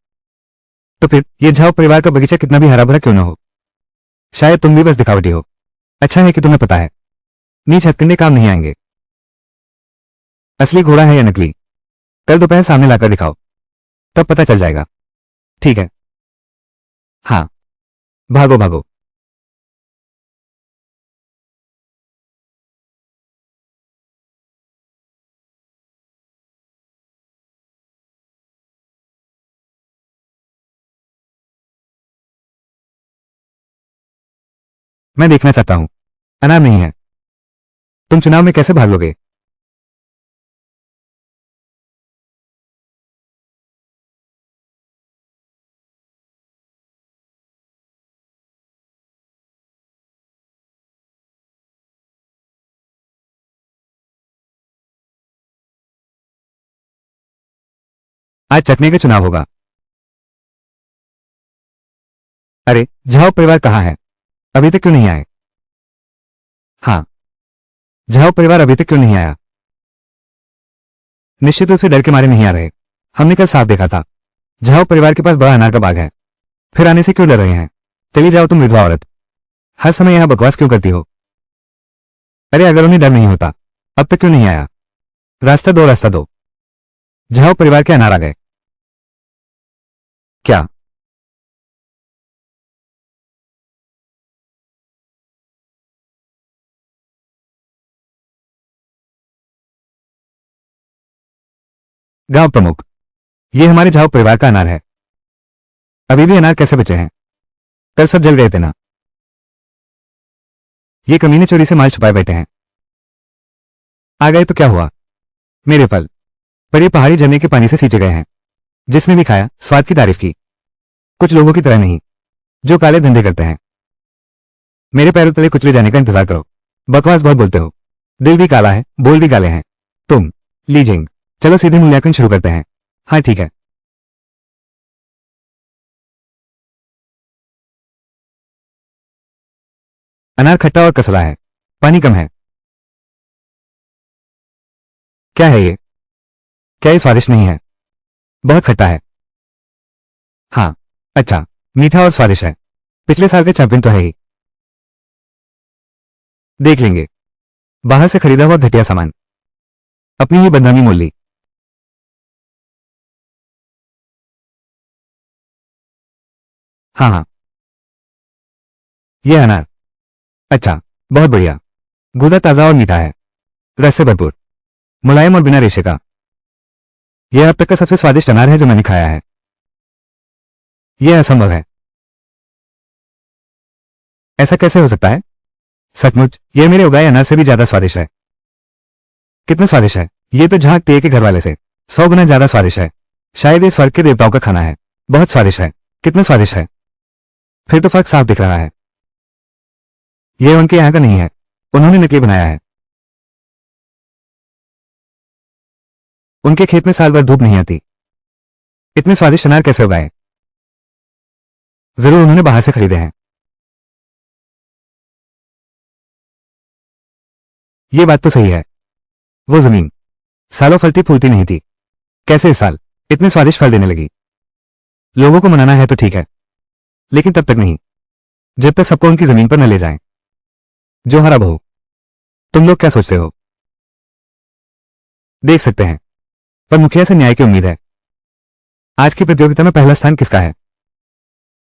तो फिर ये झाओ परिवार का बगीचा कितना भी हरा भरा क्यों न हो? शायद तुम भी बस दिखावटी हो। अच्छा है कि तुम्हें पता है, नीच हथकंडे काम नहीं आएंगे। असली घोड़ा है या नकली, कल दोपहर सामने लाकर दिखाओ, तब पता चल जाएगा। ठीक है। हाँ, भागो भागो। मैं देखना चाहता हूं। अनार नहीं है। तुम चुनाव में कैसे भाग लोगे? आज चटनी का चुनाव होगा। अरे झाओ परिवार कहाँ है? अभी तक क्यों नहीं आए? हाँ, झाओ परिवार अभी तक क्यों नहीं आया? निश्चित रूप से डर के मारे नहीं आ रहे। हमने कल साफ देखा था। झाओ परिवार के पास बड़ा अनार का बाग है, फिर आने से क्यों डर रहे हैं? चली जाओ तुम विधवा औरत, हर समय यहां बकवास क्यों करती हो? अरे अगर उन्हें डर नहीं होता अब तक क्यों नहीं आया? रास्ता दो, रास्ता दो। झाओ परिवार के अनार आ गए। क्या? गांव प्रमुख, ये हमारे झाओ परिवार का अनार है। अभी भी अनार कैसे बचे हैं? कल सब जल गए थे ना। ये कमीने चोरी से माल छुपाए बैठे हैं। आ गए तो क्या हुआ? मेरे फल, पर ये पहाड़ी झरने के पानी से सींचे गए हैं। जिसने भी खाया स्वाद की तारीफ की। कुछ लोगों की तरह नहीं, जो काले धंधे करते हैं। मेरे पैरों तले कुचले जाने का इंतजार करो। बकवास बहुत बोलते हो। दिल भी काला है, बोल भी काले हैं। तुम लीजिंग, चलो सीधे मूल्यांकन शुरू करते हैं। हाँ ठीक है। अनार खट्टा और कसला है, पानी कम है। क्या है ये? क्या ये स्वादिष्ट नहीं है? बहुत खट्टा है। हाँ, अच्छा, मीठा और स्वादिष्ट है। पिछले साल का चैंपियन तो है ही। देख लेंगे। बाहर से खरीदा हुआ घटिया सामान, अपनी ही बदनामी मोल ली। हाँ हाँ, ये अनार, अच्छा, बहुत बढ़िया। गूदा ताजा और मीठा है, रस से भरपूर, मुलायम और बिना रेशे का। यह अब तक का सबसे स्वादिष्ट अनार है जो मैंने खाया है। यह असंभव है। ऐसा कैसे हो सकता है? सचमुच यह मेरे उगाए अनार से भी ज्यादा स्वादिष्ट है। कितना स्वादिष्ट है? ये तो झांक तेये के घर वाले से 100 गुना ज्यादा स्वादिष्ट है। शायद ये स्वर्ग के देवताओं का खाना है। बहुत स्वादिष्ट है। कितना स्वादिष्ट है? फिर तो फर्क साफ दिख रहा है। यह उनके यहाँ का नहीं है, उन्होंने नकली बनाया है। उनके खेत में साल भर धूप नहीं आती। इतने स्वादिष्ट अनार कैसे उगाए? जरूर उन्होंने बाहर से खरीदे हैं। ये बात तो सही है। वो जमीन सालों फलती फूलती नहीं थी, कैसे इस साल इतने स्वादिष्ट फल देने लगी? लोगों को मनाना है तो ठीक है, लेकिन तब तक नहीं जब तक सबको उनकी जमीन पर न ले जाएं। जो हरा बहू, तुम लोग क्या सोचते हो? देख सकते हैं, पर मुखिया से न्याय की उम्मीद है। आज की प्रतियोगिता में पहला स्थान किसका है?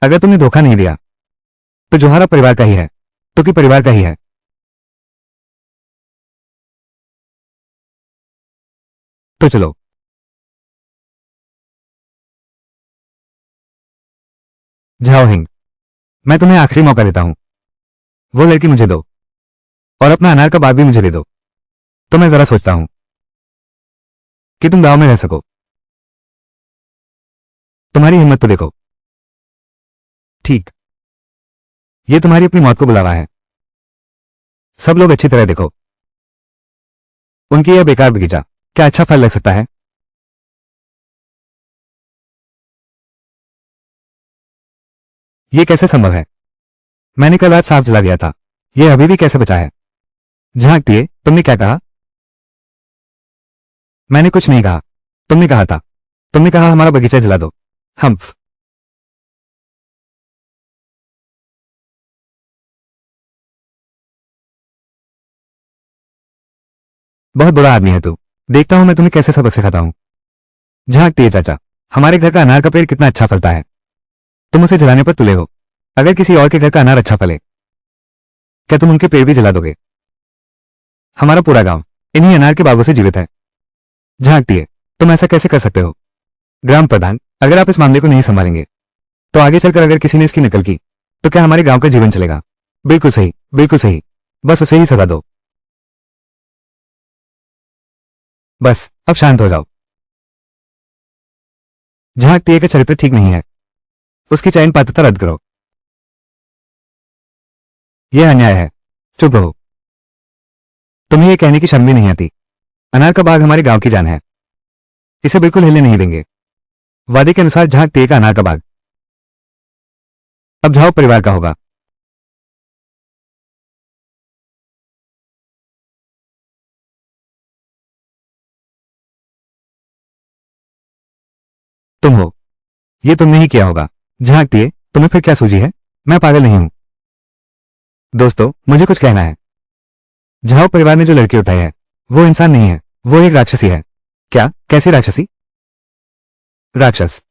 अगर तुमने धोखा नहीं दिया तो जोहारा परिवार का ही है, तो कि परिवार का ही है। तो चलो। जाओ हिंग, मैं तुम्हें आखिरी मौका देता हूं। वो लड़की मुझे दो और अपना अनार का बाग भी मुझे दे दो, तो मैं जरा सोचता हूं कि तुम गांव में रह सको। तुम्हारी हिम्मत तो देखो। ठीक, ये तुम्हारी अपनी मौत को बुलावा है। सब लोग अच्छी तरह देखो। उनकी यह बेकार बगीचा क्या अच्छा फल लग सकता है? ये कैसे संभव है? मैंने कल रात साफ जला दिया था, यह अभी भी कैसे बचा है? झांकती है, तुमने क्या कहा? मैंने कुछ नहीं कहा। तुमने कहा था, तुमने कहा हमारा बगीचा जला दो। हम्फ। बहुत बुरा आदमी है तू। देखता हूं मैं तुम्हें कैसे सबक सिखाता हूं। झांकती है चाचा, हमारे घर का अनार का पेड़ कितना अच्छा फलता है। तुम उसे जलाने पर तुले हो। अगर किसी और के घर का अनार अच्छा फले, क्या तुम उनके पेड़ भी जला दोगे? हमारा पूरा गांव इन्हीं अनार के बागों से जीवित है। झांकती है, तुम ऐसा कैसे कर सकते हो? ग्राम प्रधान, अगर आप इस मामले को नहीं संभालेंगे तो आगे चलकर अगर किसी ने इसकी नकल की तो क्या हमारे गांव का जीवन चलेगा? बिल्कुल सही, बिल्कुल सही। बस उसे ही सजा दो। बस अब शांत हो जाओ। झांकती है का चरित्र ठीक नहीं है, उसकी चयन पात्रता रद्द करो। यह अन्याय है। चुप रहो। तुम्हें यह कहने की शर्म भी नहीं आती? अनार का बाग हमारे गांव की जान है, इसे बिल्कुल हिलने नहीं देंगे। वादे के अनुसार झांकती का अनार का बाग। अब झाओ परिवार का होगा। तुम हो। ये तुमने ही किया होगा। झांकती तुम्हें फिर क्या सूझी है? मैं पागल नहीं हूं। दोस्तों, मुझे कुछ कहना है। झाओ परिवार ने जो लड़की उठाई है वो इंसान नहीं है, वो एक राक्षसी है। क्या? कैसी राक्षसी? राक्षस।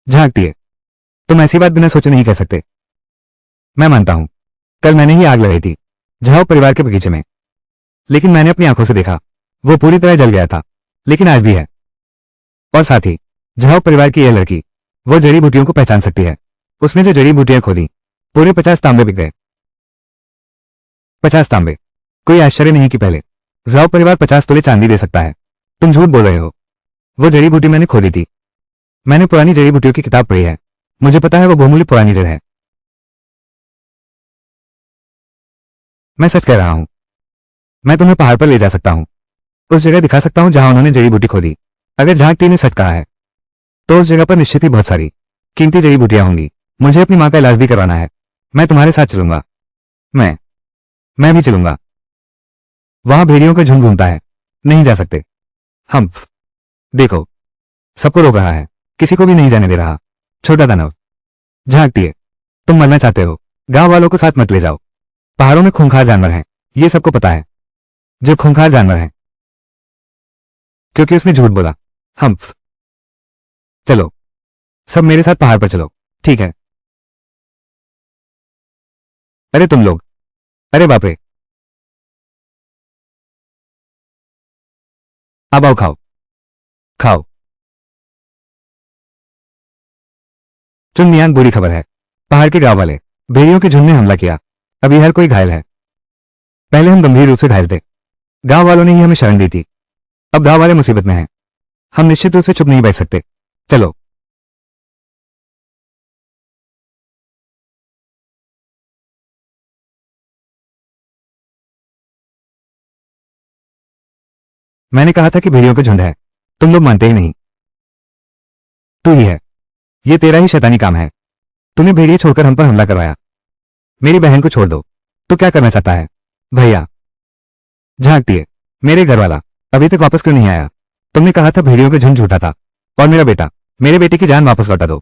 झांकती तुम ऐसी बात बिना सोचे नहीं कह सकते। मैं मानता हूं, कल मैंने ही आग लगाई थी झाओ परिवार के बगीचे में, लेकिन मैंने अपनी आंखों से देखा वो पूरी तरह जल गया था, लेकिन आज भी है। और साथ ही झाओ परिवार की यह लड़की वो जड़ी बूटियों को पहचान सकती है। उसने जो जड़ी बूटियां खोदी पूरे 50 तांबे बिक गए। 50 तांबे। कोई आश्चर्य नहीं कि पहले झाओ परिवार 50 तोले चांदी दे सकता है। तुम झूठ बोल रहे हो। वो जड़ी बूटी मैंने खोदी थी। मैंने पुरानी जड़ी बूटियों की किताब पढ़ी है। मुझे पता है वो बहुमूल्य पुरानी जड़ है। मैं सच कह रहा हूं। मैं तुम्हें पहाड़ पर ले जा सकता हूं, उस जगह दिखा सकता हूं जहां उन्होंने जड़ी बूटी खोदी। अगर झांकती ने सच कहा है तो उस जगह पर निश्चित ही बहुत सारी कीमती जड़ी बूटियां होंगी। मुझे अपनी मां का इलाज भी करवाना है। मैं तुम्हारे साथ चलूंगा। मैं मैं भी चलूंगा। वहां भेड़ियों का झुंड घूमता है। नहीं जा सकते। हम देखो, सबको रोक रहा है, किसी को भी नहीं जाने दे रहा। छोटा दानव। झांकती तुम मरना चाहते हो। गांव वालों को साथ मत ले जाओ। पहाड़ों में खूंखार जानवर हैं, ये सबको पता है। जो खूंखार जानवर हैं, क्योंकि उसने झूठ बोला। हम चलो, सब मेरे साथ पहाड़ पर चलो। ठीक है। अरे तुम लोग, अरे बाप रे। अब आओ, खाओ खाओ। चुनमियांग, बुरी खबर है। पहाड़ के गांव वाले भेड़ियों के झुंड ने हमला किया। अभी हर कोई घायल है। पहले हम गंभीर रूप से घायल थे। गांव वालों ने ही हमें शरण दी थी। अब गांव वाले मुसीबत में हैं। हम निश्चित रूप से चुप नहीं बैठ सकते। चलो। मैंने कहा था कि भेड़ियों का झुंड है। तुम लोग मानते ही नहीं। तू ही है। ये तेरा ही शैतानी काम है। तूने भेड़िए छोड़कर हम पर हमला करवाया। मेरी बहन को छोड़ दो। तू क्या करना चाहता है? भैया। झांकती मेरे घर वाला अभी तक वापस क्यों नहीं आया? तुमने कहा था भेड़ियों का झुंड झूठा था। और मेरा बेटा, मेरे बेटे की जान वापस लौटा दो।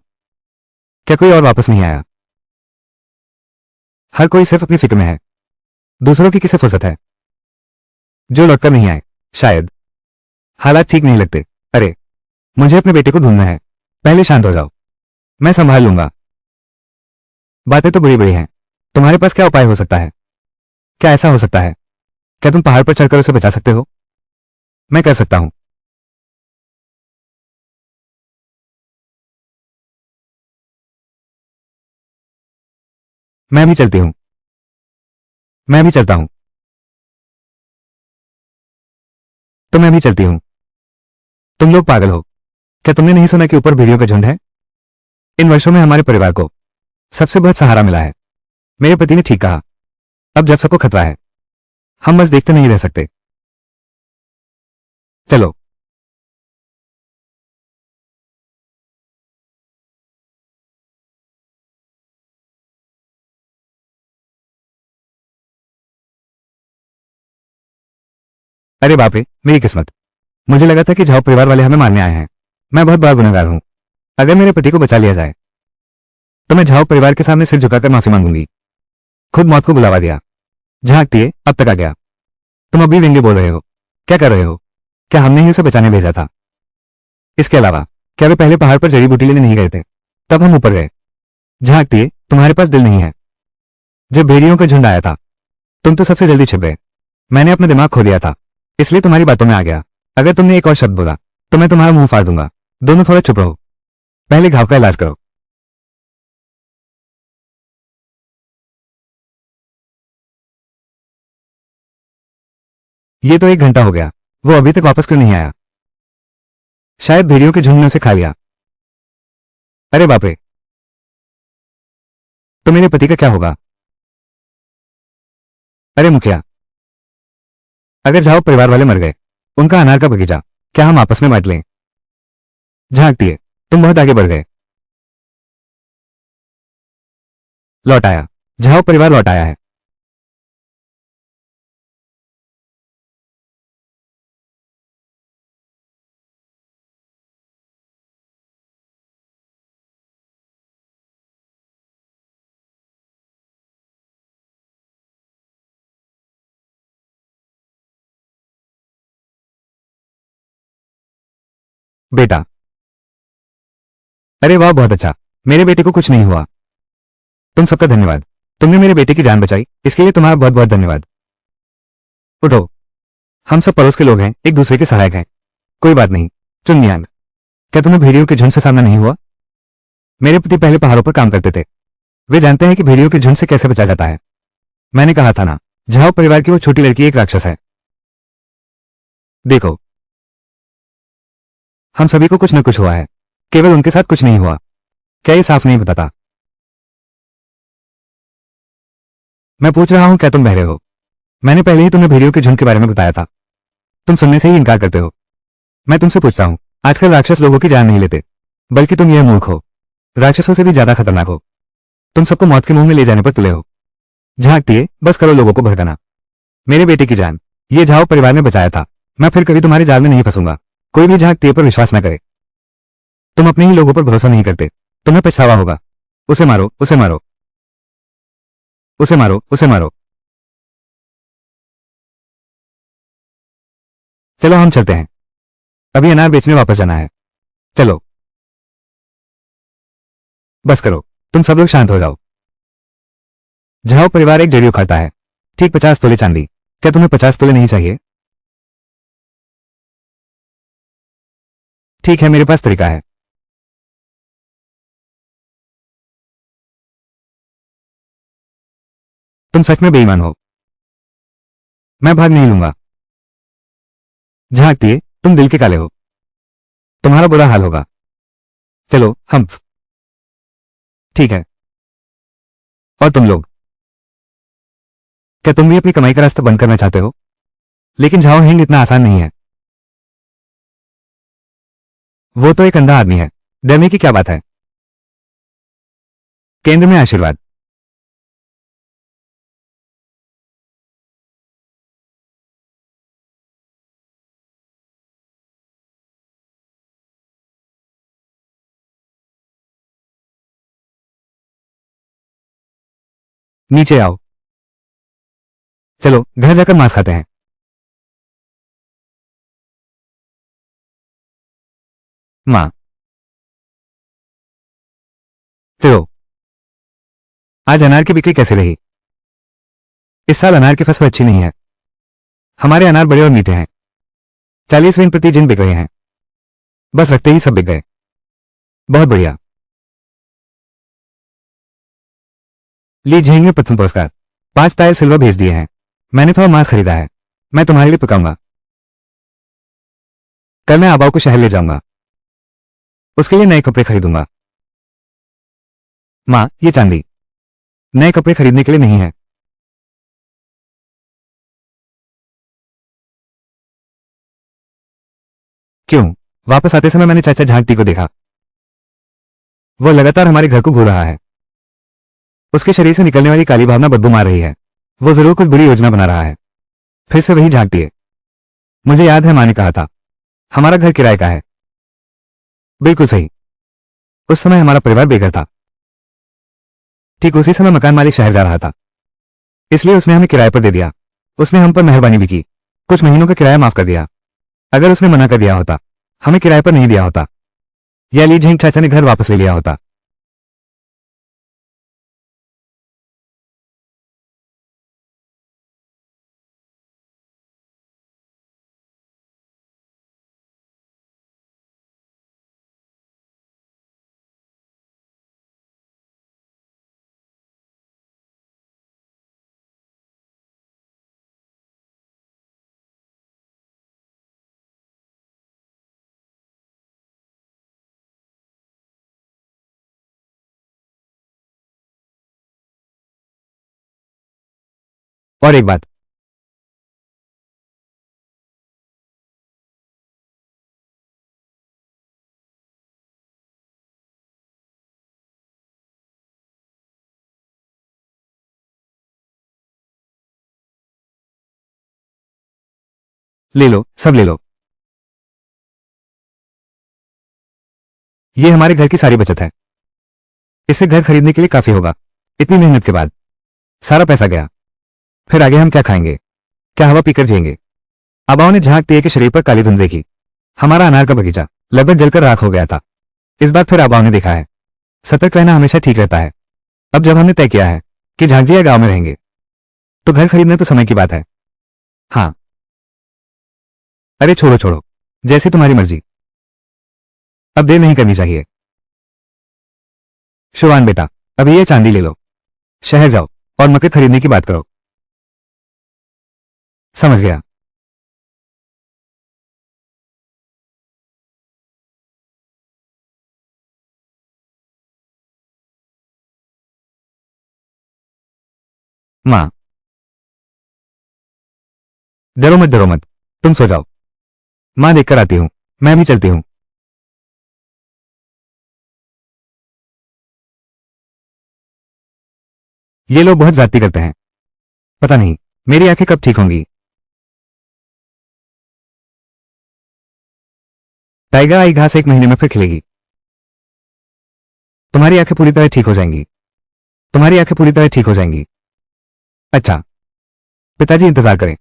क्या कोई और वापस नहीं आया? हर कोई सिर्फ अपनी फिक्र में है। दूसरों की किसे फुर्सत है? जो लौटकर नहीं आए, शायद हालात ठीक नहीं लगते। अरे, मुझे अपने बेटे को ढूंढना है। पहले शांत हो जाओ। मैं संभाल लूंगा। बातें तो बड़ी बड़ी हैं। तुम्हारे पास क्या उपाय हो सकता है? क्या ऐसा हो सकता है? क्या तुम पहाड़ पर चढ़कर उसे बचा सकते हो? मैं कर सकता हूं। मैं भी चलती हूं। मैं भी चलता हूं। तो मैं भी चलती हूं। तुम लोग पागल हो। क्या तुमने नहीं सुना कि ऊपर भेड़ियों का झुंड है? इन वर्षों में हमारे परिवार को सबसे बहुत सहारा मिला है। मेरे पति ने ठीक कहा। अब जब सबको खतरा है, हम बस देखते नहीं रह सकते। चलो। अरे बाप रे, मेरी किस्मत। मुझे लगा था कि झाओ परिवार वाले हमें मारने आए हैं। मैं बहुत बड़ा गुनहगार हूं। अगर मेरे पति को बचा लिया जाए तो मैं झाओ परिवार के सामने सिर झुकाकर माफी मांगूंगी। खुद मौत को बुलावा दिया। झांकती अब तक आ गया। तुम अभी व्यंग्य बोल रहे हो। क्या कर रहे हो? क्या हमने ही उसे बचाने भेजा था? इसके अलावा क्या वे पहले पहाड़ पर जड़ी बूटी लेने नहीं गए थे? तब हम ऊपर गए। झांकती तुम्हारे पास दिल नहीं है। जब भेड़ियों का झुंड आया था तुम तो सबसे जल्दी छिप गए। मैंने अपना दिमाग खो दिया था, इसलिए तुम्हारी बातों में आ गया। अगर तुमने एक और शब्द बोला तो मैं तुम्हारा मुंह फाड़ दूंगा। दोनों थोड़ा चुप रहो। पहले घाव का इलाज करो। ये तो 1 घंटा हो गया। वो अभी तक वापस क्यों नहीं आया? शायद भेड़ियों के झुंड ने उसे खा लिया। अरे बाप रे। तो मेरे पति का क्या होगा? अरे मुखिया। अगर झाओ परिवार वाले मर गए, उनका अनार का बगीचा क्या हम आपस में बांट लें? झांकती है, तुम बहुत आगे बढ़ गए। लौट आया। झाओ परिवार लौट आया है। बेटा, अरे वाह, बहुत अच्छा। मेरे बेटे को कुछ नहीं हुआ। तुम सबका धन्यवाद। तुमने मेरे बेटे की जान बचाई, इसके लिए तुम्हारा बहुत बहुत धन्यवाद। उठो, हम सब पड़ोस के लोग हैं, एक दूसरे के सहायक हैं। कोई बात नहीं। चुन्नियांग, क्या तुम्हें भेड़ियों के झुंड से सामना नहीं हुआ? मेरे पति पहले पहाड़ों पर काम करते थे। वे जानते हैं कि भेड़ियों के झुंड से कैसे बचा जाता है। मैंने कहा था ना, झाओ परिवार की वो छोटी लड़की एक राक्षस है। देखो, हम सभी को कुछ न कुछ हुआ है, केवल उनके साथ कुछ नहीं हुआ। क्या ये साफ नहीं बताता? मैं पूछ रहा हूं, क्या तुम बहरे हो? मैंने पहले ही तुम्हें भेड़ियों के झुंड के बारे में बताया था। तुम सुनने से ही इनकार करते हो। मैं तुमसे पूछता हूं, आजकल राक्षस लोगों की जान नहीं लेते, बल्कि तुम यह मूर्ख हो, राक्षसों से भी ज्यादा खतरनाक हो। तुम सबको मौत के मुंह में ले जाने पर तुले हो। झांकती है, बस करो लोगों को भड़काना। मेरे बेटे की जान ये झाओ परिवार ने बचाया था। मैं फिर कभी तुम्हारे जाल में नहीं फंसूंगा। कोई भी झांकती पर विश्वास न करे। तुम अपने ही लोगों पर भरोसा नहीं करते। तुम्हें पछतावा होगा। उसे मारो, उसे मारो, उसे मारो, उसे मारो। चलो हम चलते हैं, अभी अनार बेचने वापस जाना है। चलो, बस करो, तुम सब लोग शांत हो जाओ। झाओ परिवार एक जड़ी उखाड़ता है। ठीक 50 तोले चांदी। क्या तुम्हें 50 तोले नहीं चाहिए? ठीक है, मेरे पास तरीका है। तुम सच में बेईमान हो। मैं भाग नहीं लूंगा। झांकती है, तुम दिल के काले हो। तुम्हारा बुरा हाल होगा। चलो हम। ठीक है। और तुम लोग, क्या तुम भी अपनी कमाई का रास्ता बंद करना चाहते हो? लेकिन झाओ हिंग इतना आसान नहीं है। वो तो एक अंधा आदमी है। डरने की क्या बात है? केंद्र में आशीर्वाद। नीचे आओ। चलो घर जाकर मांस खाते हैं। माँ। चलो। आज अनार की बिक्री कैसे रही? इस साल अनार की फसल अच्छी नहीं है। हमारे अनार बड़े और मीठे हैं। 40 विन प्रति जिन बिक रहे हैं। बस रखते ही सब बिक गए। बहुत बढ़िया। ली झेंग ने प्रथम पुरस्कार 5 टायर सिल्वर भेज दिए हैं। मैंने थोड़ा मांस खरीदा है। मैं तुम्हारे लिए पकाऊंगा। कल मैं आबाओ को शहर ले जाऊंगा। उसके लिए नए कपड़े खरीदूंगा। माँ, ये चांदी नए कपड़े खरीदने के लिए नहीं है। क्यों? वापस आते समय मैंने चाचा झांकती को देखा। वो लगातार हमारे घर को घूर रहा है। उसके शरीर से निकलने वाली काली भावना बदबू मार रही है। वो जरूर कुछ बुरी योजना बना रहा है। फिर से वही झांकती है। मुझे याद है, माँ ने कहा था हमारा घर किराए का है। बिल्कुल सही। उस समय हमारा परिवार बेघर था। ठीक उसी समय मकान मालिक शहर जा रहा था, इसलिए उसने हमें किराए पर दे दिया। उसने हम पर मेहरबानी भी की। कुछ महीनों का किराया माफ कर दिया। अगर उसने मना कर दिया होता, हमें किराए पर नहीं दिया होता, या ली झेंग चाचा ने घर वापस ले लिया होता। और एक बात, ले लो, सब ले लो। ये हमारे घर की सारी बचत है। इससे घर खरीदने के लिए काफी होगा। इतनी मेहनत के बाद सारा पैसा गया। फिर आगे हम क्या खाएंगे, क्या हवा पीकर जिएंगे। आबाओं ने झांकते हुए के शरीर पर काली धुंध देखी। हमारा अनार का बगीचा लगभग जलकर राख हो गया था। इस बार फिर आबाओं ने देखा है, सतर्क रहना हमेशा ठीक रहता है। अब जब हमने तय किया है कि झांकजिया गांव में रहेंगे, तो घर खरीदना तो समय की बात है। हाँ, अरे छोड़ो छोड़ो, जैसी तुम्हारी मर्जी। अब देर नहीं करनी चाहिए। शुभान बेटा, अभी ये चांदी ले लो, शहर जाओ और मकई खरीदने की बात करो। समझ गया। माँ, डरो मत, तुम सो जाओ। माँ देखकर आती हूँ, मैं भी चलती हूँ। ये लोग बहुत जाती करते हैं। पता नहीं मेरी आंखें कब ठीक होंगी। टाइगर आई घास 1 महीने में फिर खिलेगी। तुम्हारी आंखें पूरी तरह ठीक हो जाएंगी। तुम्हारी आंखें पूरी तरह ठीक हो जाएंगी। अच्छा, पिताजी इंतजार करें,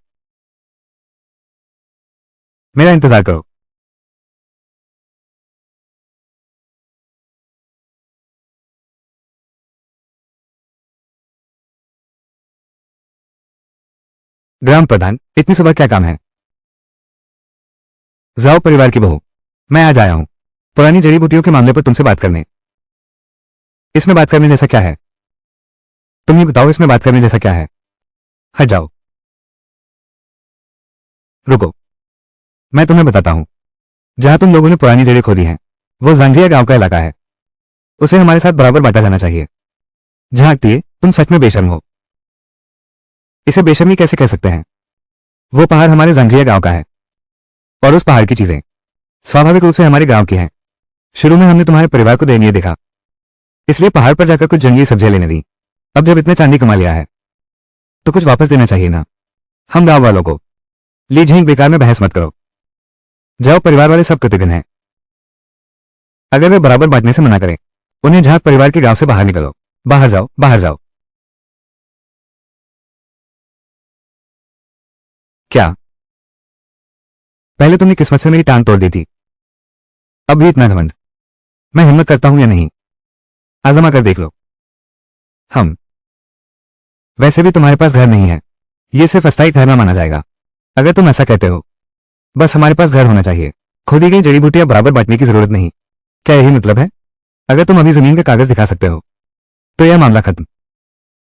मेरा इंतजार करो। ग्राम प्रधान, इतनी सुबह क्या काम है। जाओ परिवार की बहू, मैं आज आया हूं पुरानी जड़ी बूटियों के मामले पर तुमसे बात करने। इसमें बात करने जैसा क्या है, तुम ही बताओ, इसमें बात करने जैसा क्या है। हट जाओ। रुको, मैं तुम्हें बताता हूं। जहां तुम लोगों ने पुरानी जड़ें खोदी हैं, वो जांजिया गांव का इलाका है। उसे हमारे साथ बराबर बांटा जाना चाहिए। झांकती, तुम सच में बेशर्म हो। इसे बेशर्मी कैसे कह सकते हैं। वो पहाड़ हमारे जांजिया गांव का है, और उस पहाड़ की चीजें स्वाभाविक रूप से हमारे गांव की हैं। शुरू में हमने तुम्हारे परिवार को दयनीय देखा, इसलिए पहाड़ पर जाकर कुछ जंगली सब्जियां लेने दी। अब जब इतने चांदी कमा लिया है, तो कुछ वापस देना चाहिए ना। हम गांव वालों को ली झींक बेकार में बहस मत करो। जाओ, परिवार वाले सब कृतज्ञ हैं। अगर वे बराबर बांटने से मना करें, उन्हें झांक परिवार के गांव से बाहर निकलो। बाहर जाओ, बाहर जाओ। क्या पहले तुमने किस्मत से मेरी टांग तोड़ दी थी, अब भी इतना घमंड। मैं हिम्मत करता हूं या नहीं, आजमा कर देख लो। हम वैसे भी तुम्हारे पास घर नहीं है, ये सिर्फ अस्थायी ठहरना माना जाएगा। अगर तुम ऐसा कहते हो, बस हमारे पास घर होना चाहिए, खोदी गई जड़ी बूटियां बराबर बांटने की जरूरत नहीं। क्या यही मतलब है। अगर तुम अभी जमीन का कागज दिखा सकते हो, तो यह मामला खत्म।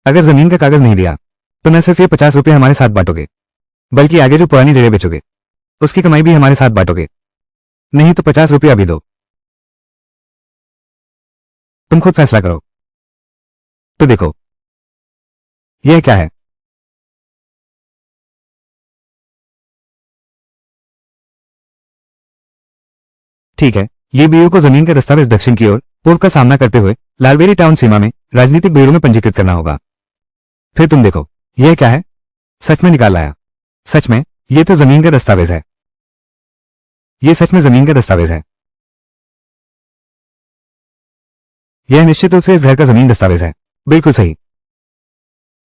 अगर जमीन का कागज नहीं दिया, तो न सिर्फ ये 50 रुपये हमारे साथ बांटोगे, बल्कि आगे जो पुरानी जड़ें बेचोगे, उसकी कमाई भी हमारे साथ बांटोगे। नहीं तो 50 रुपये अभी दो। तुम खुद फैसला करो। तो देखो, यह क्या है। ठीक है, ये बीओ को जमीन का दस्तावेज दक्षिण की ओर पूर्व का सामना करते हुए लालबेरी टाउन सीमा में राजनीतिक ब्यूरो में पंजीकृत करना होगा। फिर तुम देखो, यह क्या है। सच में निकाल लाया। सच में, ये तो जमीन का दस्तावेज है। ये सच में जमीन का दस्तावेज है। यह निश्चित रूप से इस घर का जमीन दस्तावेज है। बिल्कुल सही।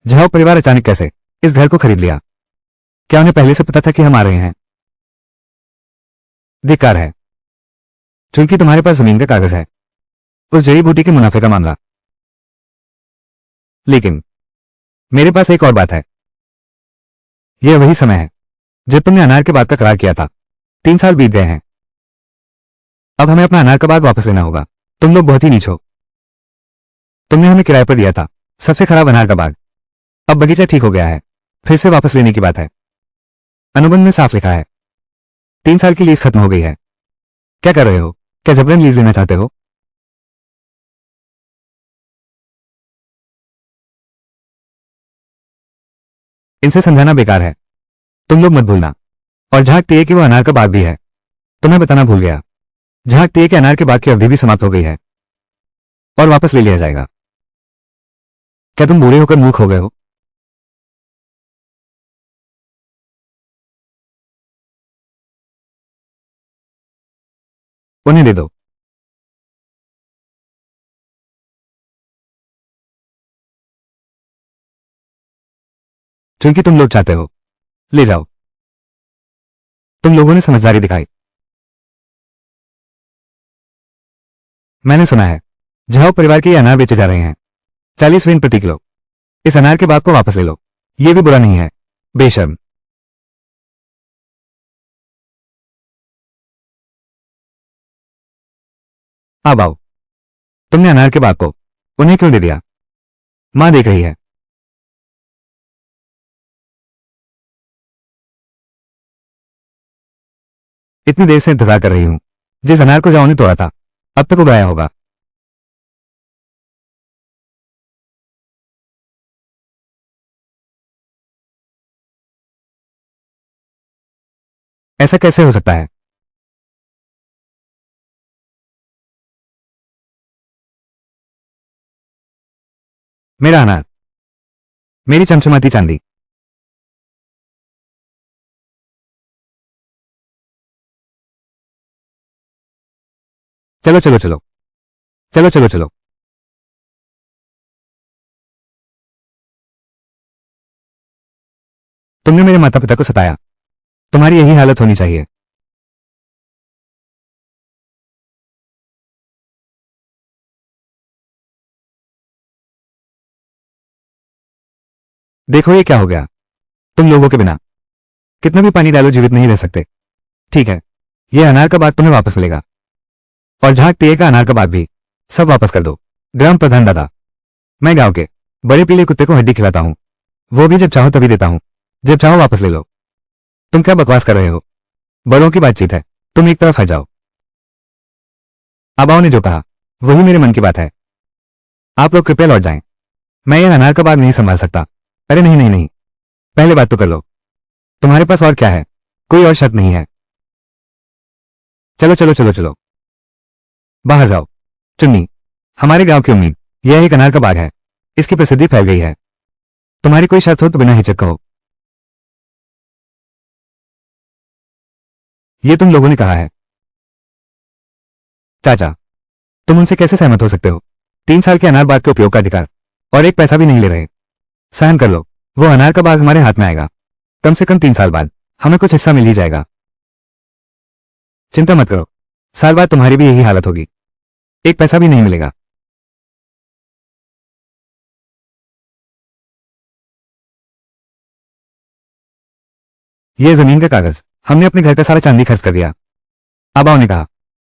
झाओ परिवार अचानक कैसे इस घर को खरीद लिया। क्या उन्हें पहले से पता था कि हम आ रहे हैं। धिक्कार है। चूंकि तुम्हारे पास जमीन का कागज है, उस जड़ी बूटी के मुनाफे का मामला। लेकिन मेरे पास एक और बात है। यह वही समय है जब तुमने अनार के बाग का करार किया था। 3 साल बीत गए हैं। अब हमें अपना अनार का बाग वापस लेना होगा। तुम लोग बहुत ही नीच हो। तुमने हमें किराए पर दिया था सबसे खराब अनार का बाग। अब बगीचा ठीक हो गया है, फिर से वापस लेने की बात है। अनुबंध में साफ लिखा है 3 साल की लीज खत्म हो गई है। क्या कर रहे हो। क्या जबरन लीज लेना चाहते हो। इनसे समझाना बेकार है। तुम लोग मत भूलना। और झांकती है कि वो अनार का बाग भी है। तुम्हें बताना भूल गया। झांकती है कि अनार के बाग की अवधि भी समाप्त हो गई है और वापस ले लिया जाएगा। क्या तुम बूढ़े होकर मूर्ख हो गए हो। उन्हें दे दो। चूंकि तुम लोग चाहते हो, ले जाओ। तुम लोगों ने समझदारी दिखाई। मैंने सुना है झाओ परिवार के ये अनार बेचे जा रहे हैं 40 वेन प्रति किलो। इस अनार के बाग को वापस ले लो, ये भी बुरा नहीं है। बेशर्म। अब आओ। तुमने अनार के बाग को उन्हें क्यों दे दिया? मां देख रही है। इतनी देर से इंतजार कर रही हूं। जिस अनार को जाओ ने तोड़ा था अब तक उगाया होगा। ऐसा कैसे हो सकता है? मेरा अनार, मेरी चमचमाती चांदी। चलो चलो चलो, चलो चलो चलो। तुमने मेरे माता पिता को सताया, तुम्हारी यही हालत होनी चाहिए। देखो ये क्या हो गया। तुम लोगों के बिना कितना भी पानी डालो जीवित नहीं रह सकते। ठीक है, यह अनार का बाग तुम्हें वापस मिलेगा, और झाग तेये का अनार का बाग भी। सब वापस कर दो। ग्राम प्रधान दादा, मैं गांव के बड़े पीले कुत्ते को हड्डी खिलाता हूं, वो भी जब चाहो तभी देता हूं। जब चाहो वापस ले लो। तुम क्या बकवास कर रहे हो? बड़ों की बातचीत है, तुम एक तरफ हट जाओ। आबाओं ने जो कहा वही मेरे मन की बात है। आप लोग कृपया लौट जाएं। मैं यह अनार का बाग नहीं संभाल सकता। अरे नहीं नहीं नहीं, पहले बात तो कर लो। तुम्हारे पास और क्या है? कोई और शर्त नहीं है? चलो चलो चलो चलो, बाहर जाओ। चुन्नी, हमारे गांव की उम्मीद, यह एक अनार का बाग है। इसकी प्रसिद्धि फैल गई है। तुम्हारी कोई शर्त हो तो बिना हिचक कहो। यह तुम लोगों ने कहा है। चाचा, तुम उनसे कैसे सहमत हो सकते हो? 3 साल के अनार बाग के उपयोग का अधिकार, और एक पैसा भी नहीं ले रहे। सहन कर लो, वो अनार का बाग हमारे हाथ में आएगा। कम से कम 3 साल बाद हमें कुछ हिस्सा मिल ही जाएगा। चिंता मत करो, साल बाद तुम्हारी भी यही हालत होगी। एक पैसा भी नहीं मिलेगा। यह जमीन का कागज, हमने अपने घर का सारा चांदी खर्च कर दिया। आबाओं ने कहा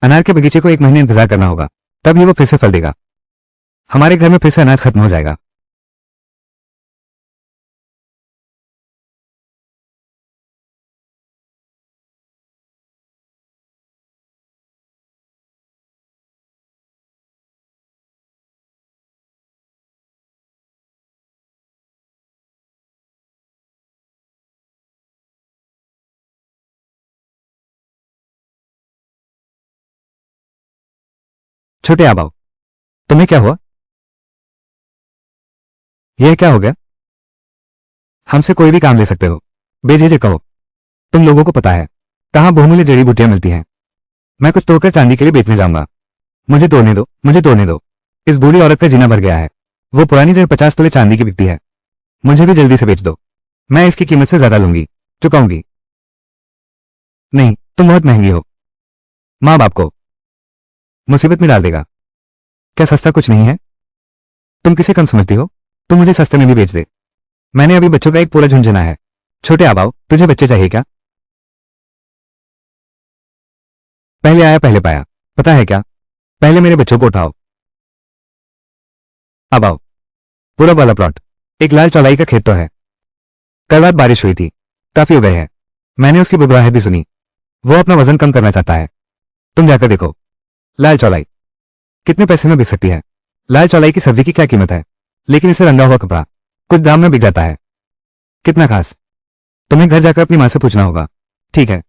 अनार के बगीचे को 1 महीने इंतजार करना होगा, तभी वो फिर से फल देगा। हमारे घर में फिर से अनाज खत्म हो जाएगा। छोटे आबाओ, तुम्हें क्या हुआ? यह क्या हो गया? हमसे कोई भी काम ले सकते हो, बेझिझक कहो। तुम लोगों को पता है कहां बहुमूल्य जड़ी बूटियां मिलती हैं। मैं कुछ तोड़कर चांदी के लिए बेचने जाऊंगा। मुझे तोड़ने दो, मुझे तोड़ने दो। इस बूढ़ी औरत का जीना भर गया है। वो पुरानी जड़ 50 तोले चांदी की बिकती है। मुझे भी जल्दी से बेच दो। मैं इसकी कीमत से ज्यादा लूंगी, चुकाऊंगी। नहीं, तुम बहुत महंगी हो। माँ बाप को मुसीबत में डाल देगा। क्या सस्ता कुछ नहीं है? तुम किसे कम समझती हो? तुम मुझे सस्ते में भी बेच दे। मैंने अभी बच्चों का एक पूरा झुंझुना है। छोटे आबाओ, तुझे बच्चे चाहिए क्या? पहले आया पहले पाया, पता है क्या? पहले मेरे बच्चों को उठाओ। अब आओ। पूरा वाला प्लॉट एक लाल चौलाई का खेत तो है। कल रात बारिश हुई थी, काफी उग गए हैं। मैंने उसकी बुबराहट भी सुनी। वो अपना वजन कम करना चाहता है। तुम जाकर देखो। लाल चौलाई कितने पैसे में बिक सकती है? लाल चौलाई की सब्जी की क्या कीमत है? लेकिन इसे रंगा हुआ कपड़ा कुछ दाम में बिक जाता है। कितना खास। तुम्हें घर जाकर अपनी मां से पूछना होगा। ठीक है।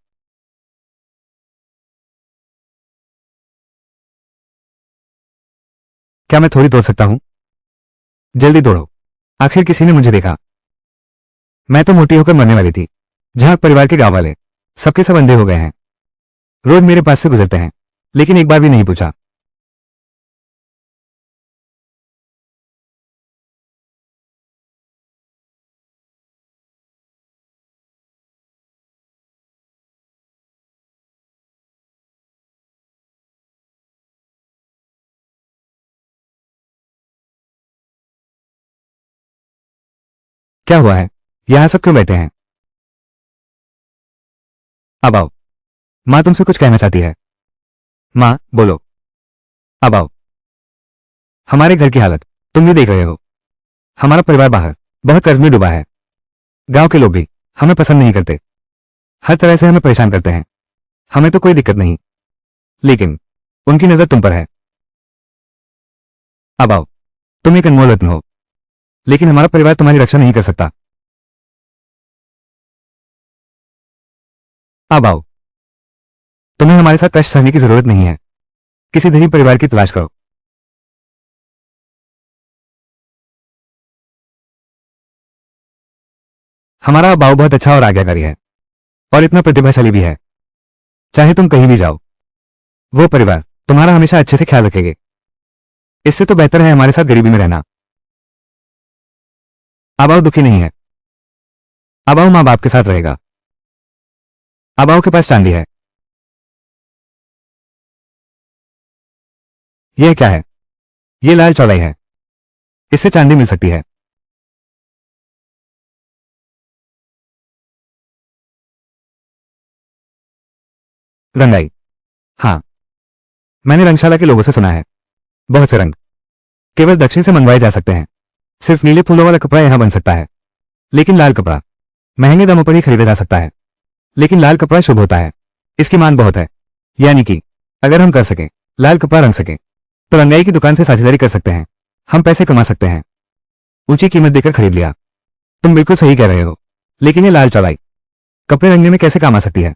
क्या मैं थोड़ी दौड़ सकता हूं? जल्दी दौड़ो, आखिर किसी ने मुझे देखा। मैं तो मोटी होकर मरने वाली थी। जहां परिवार के गांव वाले सबके सब अंधे हो गए हैं। रोज मेरे पास से गुजरते हैं, लेकिन एक बार भी नहीं पूछा। क्या हुआ है? यहां सब क्यों बैठे हैं? अब आओ। माँ तुमसे कुछ कहना चाहती है। माँ बोलो। अब आओ। हमारे घर की हालत तुम भी देख रहे हो। हमारा परिवार बाहर बहुत कर्ज में डूबा है। गांव के लोग भी हमें पसंद नहीं करते, हर तरह से हमें परेशान करते हैं। हमें तो कोई दिक्कत नहीं, लेकिन उनकी नजर तुम पर है। अब आओ। तुम एक अनमोल रत्न हो, लेकिन हमारा परिवार तुम्हारी रक्षा नहीं कर सकता। अब आओ। तुम्हें हमारे साथ कष्ट सहने की जरूरत नहीं है। किसी धनी परिवार की तलाश करो। हमारा बाऊ बहुत अच्छा और आज्ञाकारी है, और इतना प्रतिभाशाली भी है। चाहे तुम कहीं भी जाओ, वो परिवार तुम्हारा हमेशा अच्छे से ख्याल रखेंगे। इससे तो बेहतर है हमारे साथ गरीबी में रहना। आबाओ दुखी नहीं है। आबाओ माँ बाप के साथ रहेगा। आबाओ के पास चांदी है। यह क्या है? ये लाल चौलाई है। इससे चांदी मिल सकती है। रंगाई। हाँ, मैंने रंगशाला के लोगों से सुना है, बहुत से रंग केवल दक्षिण से मंगवाए जा सकते हैं। सिर्फ नीले फूलों वाला कपड़ा यहां बन सकता है, लेकिन लाल कपड़ा महंगे दामों पर ही खरीदा जा सकता है। लेकिन लाल कपड़ा शुभ होता है, इसकी मांग बहुत है। यानी कि अगर हम कर सकें, लाल कपड़ा रंग सकें, तो रंगाई की दुकान से साझेदारी कर सकते हैं। हम पैसे कमा सकते हैं। ऊंची कीमत देकर खरीद लिया। तुम बिल्कुल सही कह रहे हो, लेकिन ये लाल चौलाई कपड़े रंगने में कैसे काम आ सकती है?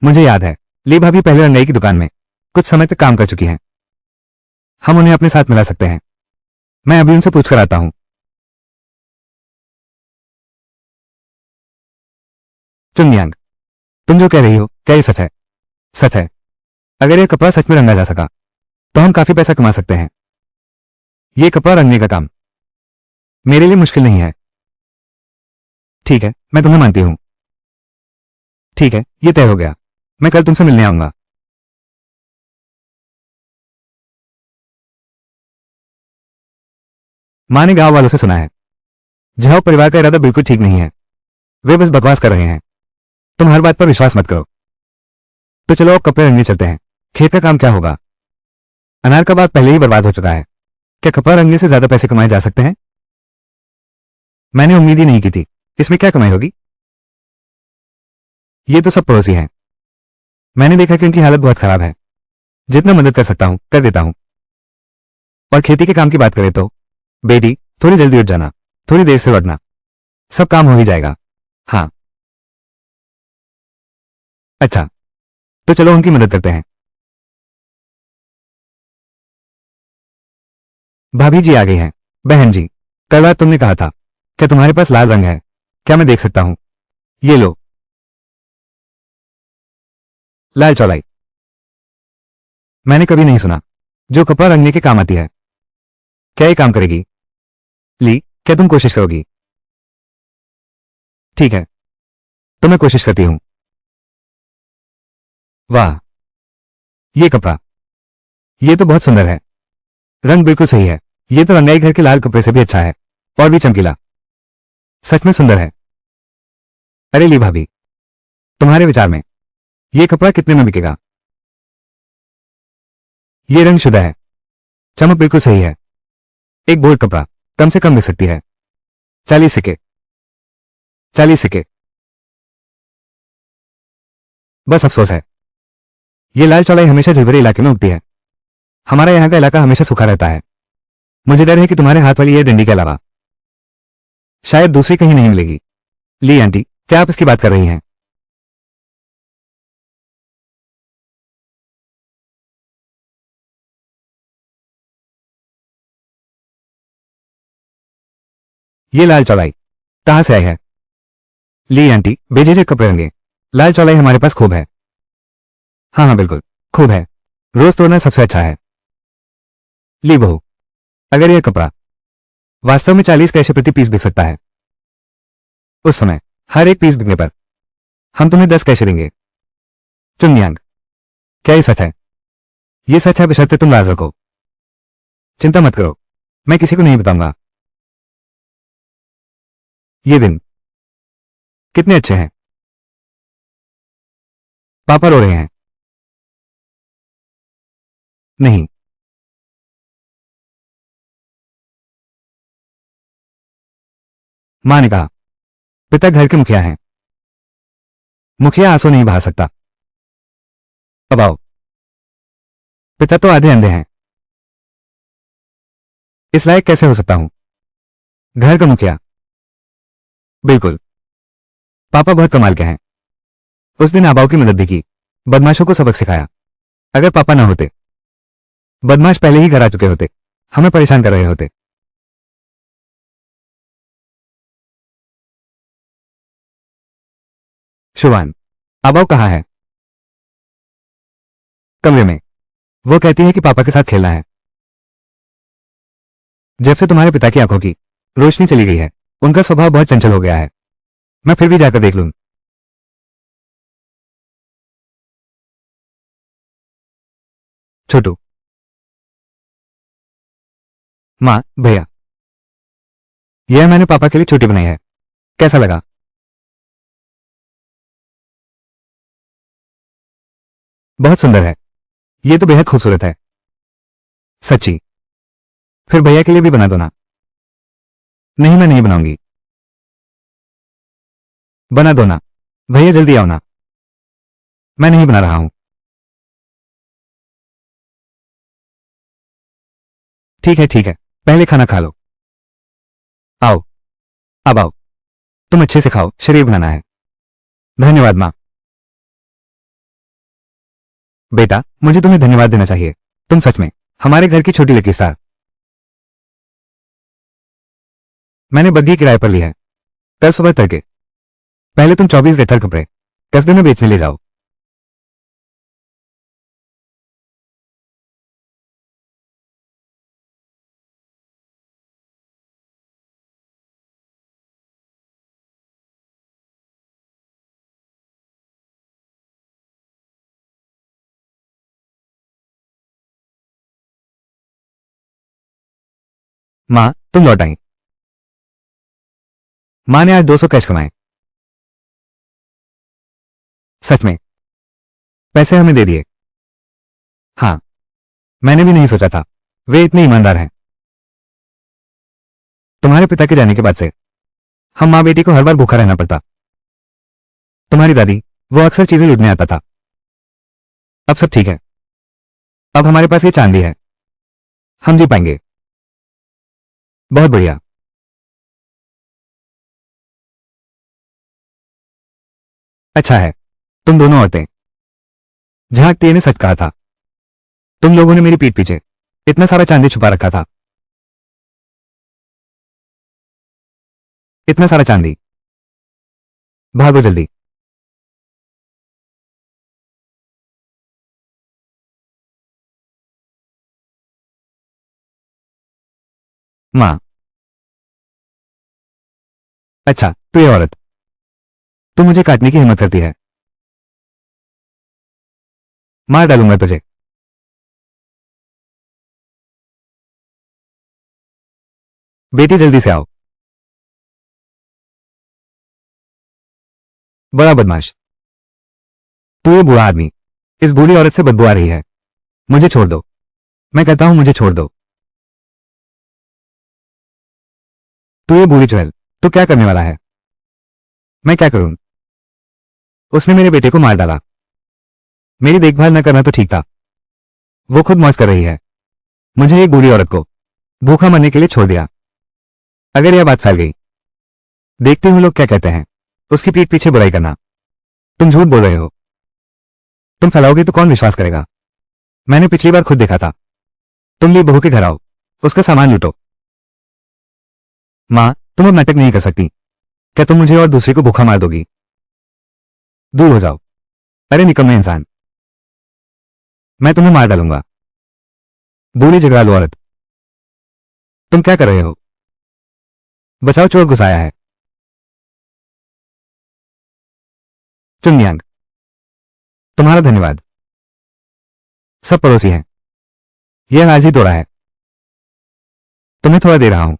मुझे याद है, ली भाभी पहले रंगाई की दुकान में कुछ समय तक काम कर चुकी हैं। हम उन्हें अपने साथ मिला सकते हैं। मैं अभी उनसे पूछकर आता हूं। चुन्यांग, तुम जो कह रही हो क्या ये सच है? सच है। अगर यह कपड़ा सच में रंगा जा सका, तो हम काफी पैसा कमा सकते हैं। ये कपड़ा रंगने का काम मेरे लिए मुश्किल नहीं है। ठीक है, मैं तुम्हें मानती हूं। ठीक है, ये तय हो गया। मैं कल तुमसे मिलने आऊंगा। माँ ने गांव वालों से सुना है, झाओ परिवार का इरादा बिल्कुल ठीक नहीं है। वे बस बकवास कर रहे हैं। तुम हर बात पर विश्वास मत करो। तो चलो अब कपड़े रंगने चलते हैं। खेत का काम क्या होगा? अनार का बाग पहले ही बर्बाद हो चुका है। क्या कपड़ा रंगने से ज्यादा पैसे कमाए जा सकते हैं? मैंने उम्मीद ही नहीं की थी। इसमें क्या कमाई होगी? ये तो सब पड़ोसी हैं। मैंने देखा कि उनकी हालत बहुत खराब है। जितना मदद कर सकता हूं कर देता हूं। और खेती के काम की बात करें तो बेटी, थोड़ी जल्दी उठ जाना, थोड़ी देर से लौटना, सब काम हो ही जाएगा। हाँ। अच्छा, तो चलो उनकी मदद करते हैं। भाभी जी आ गई हैं। बहन जी, कल रात तुमने कहा था, क्या तुम्हारे पास लाल रंग है? क्या मैं देख सकता हूं? ये लो। लाल चौलाई। मैंने कभी नहीं सुना जो कपड़ा रंगने के काम आती है। क्या ये काम करेगी? ली, क्या तुम कोशिश करोगी? ठीक है, तो मैं कोशिश करती हूं। वाह, ये कपड़ा, ये तो बहुत सुंदर है। रंग बिल्कुल सही है। ये तो रंगाई घर के लाल कपड़े से भी अच्छा है, और भी चमकीला। सच में सुंदर है। अरे ली भाभी, तुम्हारे विचार में ये कपड़ा कितने में बिकेगा? ये रंग शुद्ध है, चमक बिल्कुल सही है। एक बोर्ड कपड़ा कम से कम बिक सकती है। 40 सिक्के। 40 सिक्के। बस अफसोस है, ये लाल चौलाई हमेशा झिलबरे इलाके में उगती है। हमारा यहाँ का इलाका हमेशा सूखा रहता है। मुझे डर है कि तुम्हारे हाथ वाली यह डंडी के अलावा शायद दूसरी कहीं नहीं मिलेगी। ली आंटी, क्या आप इसकी बात कर रही हैं? ये लाल चौलाई कहां से आई है? ली आंटी, बेझिझक कपड़े रंगे। लाल चौलाई हमारे पास खूब है। हाँ हाँ बिल्कुल, खूब है। रोज तोड़ना सबसे अच्छा है। ली बहू, अगर यह कपड़ा वास्तव में 40 कैशे प्रति पीस बिक सकता है, उस समय हर एक पीस बिकने पर हम तुम्हें 10 कैशे देंगे। चुनयांग, क्या ये सच है? ये सच है बशर्ते तुम राज रखो। चिंता मत करो, मैं किसी को नहीं बताऊंगा। ये दिन कितने अच्छे हैं। पापा रो रहे हैं। नहीं, मां ने कहा, पिता घर के मुखिया हैं। मुखिया आंसू नहीं बहा सकता। अब आओ। पिता तो आधे अंधे हैं। इस लायक कैसे हो सकता हूं? घर का मुखिया। बिल्कुल, पापा बहुत कमाल के हैं। उस दिन आबाओं की मदद भी की, बदमाशों को सबक सिखाया। अगर पापा ना होते, बदमाश पहले ही घर आ चुके होते, हमें परेशान कर रहे होते। शुभान, आबाओ कहाँ है? कमरे में। वो कहती है कि पापा के साथ खेलना है। जब से तुम्हारे पिता की आंखों की रोशनी चली गई है, उनका स्वभाव बहुत चंचल हो गया है। मैं फिर भी जाकर देख लूं। छोटू। माँ, भैया, यह मैंने पापा के लिए छोटी बनाई है। कैसा लगा? बहुत सुंदर है। ये तो बेहद खूबसूरत है। सच्ची? फिर भैया के लिए भी बना दो ना। नहीं, मैं नहीं बनाऊंगी। बना दो ना। भैया जल्दी आओ ना। मैं नहीं बना रहा हूं। ठीक है ठीक है, पहले खाना खा लो। आओ, अब आओ। तुम अच्छे से खाओ, शरीर बनाना है। धन्यवाद माँ। बेटा, मुझे तुम्हें धन्यवाद देना चाहिए। तुम सच में हमारे घर की छोटी लकी स्टार। मैंने बग्घी किराए पर ली है। कल सुबह तड़के। पहले तुम 24 रेथर कपड़े कस्बे में बेचने ले जाओ। माँ, तुम लौट आई। माँ ने आज 200 कैश कमाए। सच में? पैसे हमें दे दिए? हाँ, मैंने भी नहीं सोचा था वे इतने ईमानदार हैं। तुम्हारे पिता के जाने के बाद से हम माँ बेटी को हर बार भूखा रहना पड़ता। तुम्हारी दादी, वो अक्सर चीजें लूटने आता था। अब सब ठीक है। अब हमारे पास ये चांदी है। हम जी पाएंगे। बहुत बढ़िया। अच्छा है। तुम दोनों औरतें। झांकती ने सच कहा था। तुम लोगों ने मेरी पीठ पीछे इतना सारा चांदी छुपा रखा था। इतना सारा चांदी। भागो जल्दी। माँ। अच्छा, तू ये औरत, तू मुझे काटने की हिम्मत करती है। मार डालूंगा तुझे। बेटी जल्दी से आओ। बड़ा बदमाश। तू ये बूढ़ा आदमी, इस बूढ़ी औरत से बदबू आ रही है। मुझे छोड़ दो। मैं कहता हूं मुझे छोड़ दो। तू ये बूढ़ी चुड़ैल, तू क्या करने वाला है? मैं क्या करूं? उसने मेरे बेटे को मार डाला। मेरी देखभाल न करना तो ठीक था। वो खुद मौज कर रही है। मुझे एक बूढ़ी औरत को भूखा मरने के लिए छोड़ दिया। अगर यह बात फैल गई, देखते हूं लोग क्या कहते हैं। उसकी पीठ पीछे बुराई करना। तुम झूठ बोल रहे हो। तुम फैलाओगे तो कौन विश्वास करेगा? मैंने पिछली बार खुद देखा था। तुम ली बहू के घर आओ, उसका सामान लूटो। माँ, तुम अब नाटक नहीं कर सकती। क्या तुम मुझे और दूसरे को भूखा मार दोगी? दूर हो जाओ। अरे निकम्मे इंसान। मैं तुम्हें मार डालूंगा। बूढ़ी झगड़ालू औरत, तुम क्या कर रहे हो? बचाओ, चोर घुसाया है। चुनयांग, तुम्हारा धन्यवाद। सब पड़ोसी हैं। यह आज ही तोड़ा है। तुम्हें थोड़ा दे रहा हूं,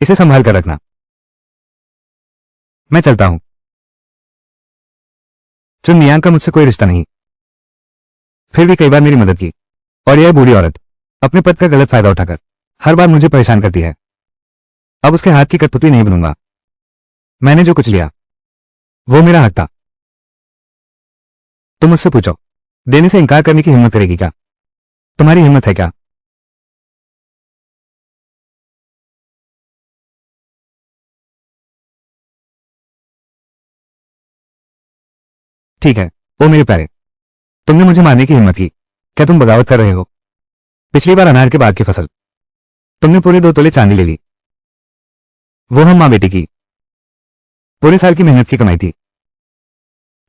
इसे संभाल कर रखना। मैं चलता हूं। चुनयांग का मुझसे कोई रिश्ता नहीं, फिर भी कई बार मेरी मदद की। और यह बूढ़ी औरत अपने पद का गलत फायदा उठाकर हर बार मुझे परेशान करती है। अब उसके हाथ की कठपुतली नहीं बनूंगा। मैंने जो कुछ लिया वो मेरा हक था। तुम मुझसे पूछो, देने से इनकार करने की हिम्मत करेगी क्या? तुम्हारी हिम्मत है क्या? ठीक है। ओ मेरे प्यारे, तुमने मुझे मारने की हिम्मत की। क्या तुम बगावत कर रहे हो? पिछली बार अनार के बाग की फसल तुमने पूरे 2 तोले चांदी ले ली। वो हम माँ बेटी की पूरे साल की मेहनत की कमाई थी।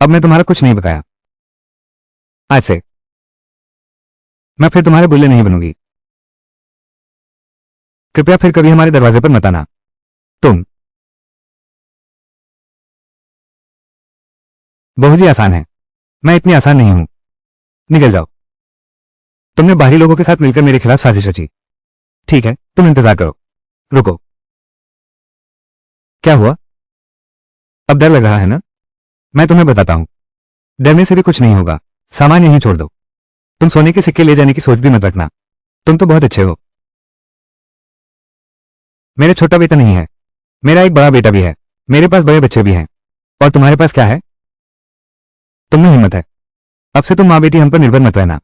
अब मैं तुम्हारा कुछ नहीं बकाया। आज से मैं फिर तुम्हारे बुल्ले नहीं बनूंगी। कृपया फिर कभी हमारे दरवाजे पर मत आना। तुम बहुत ही आसान है। मैं इतनी आसान नहीं हूं। निकल जाओ। तुमने बाहरी लोगों के साथ मिलकर मेरे खिलाफ साजिश रची। ठीक है, तुम इंतजार करो। रुको। क्या हुआ? अब डर लग रहा है ना? मैं तुम्हें बताता हूं, डरने से भी कुछ नहीं होगा। सामान यहीं छोड़ दो। तुम सोने के सिक्के ले जाने की सोच भी मत रखना। तुम तो बहुत अच्छे हो। मेरा छोटा बेटा नहीं है, मेरा एक बड़ा बेटा भी है। मेरे पास बड़े बच्चे भी हैं। और तुम्हारे पास क्या है? तुम में हिम्मत है। अब से तुम माँ बेटी हम पर निर्भर मत रहना।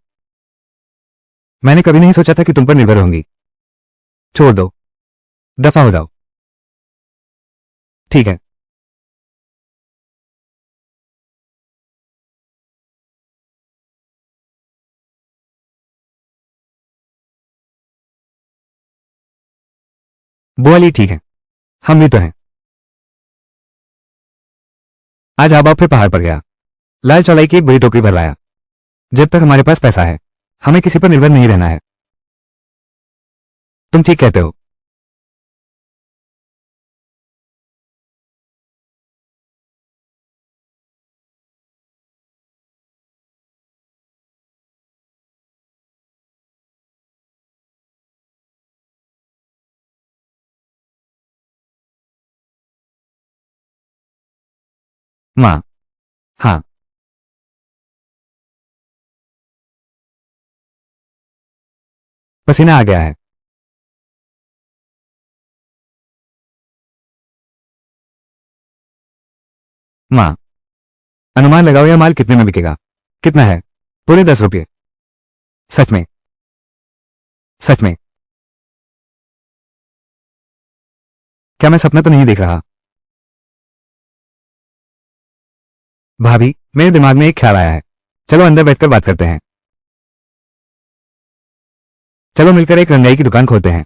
मैंने कभी नहीं सोचा था कि तुम पर निर्भर होंगी। छोड़ दो, दफा हो जाओ। ठीक है। वो वाली ठीक है, हम भी तो हैं। आज आबा फिर पहाड़ पर गया, लाल चौलाई की एक बड़ी टोकरी भर लाया। जब तक हमारे पास पैसा है हमें किसी पर निर्भर नहीं रहना है। तुम ठीक कहते हो। माँ, हाँ। पसीना आ गया है। माँ, अनुमान लगाओ यह माल कितने में बिकेगा? कितना है? पूरे 10 रुपये। सच में? सच में? क्या मैं सपना तो नहीं देख रहा? भाभी, मेरे दिमाग में एक ख्याल आया है। चलो अंदर बैठकर बात करते हैं। चलो मिलकर एक रंगाई की दुकान खोलते हैं।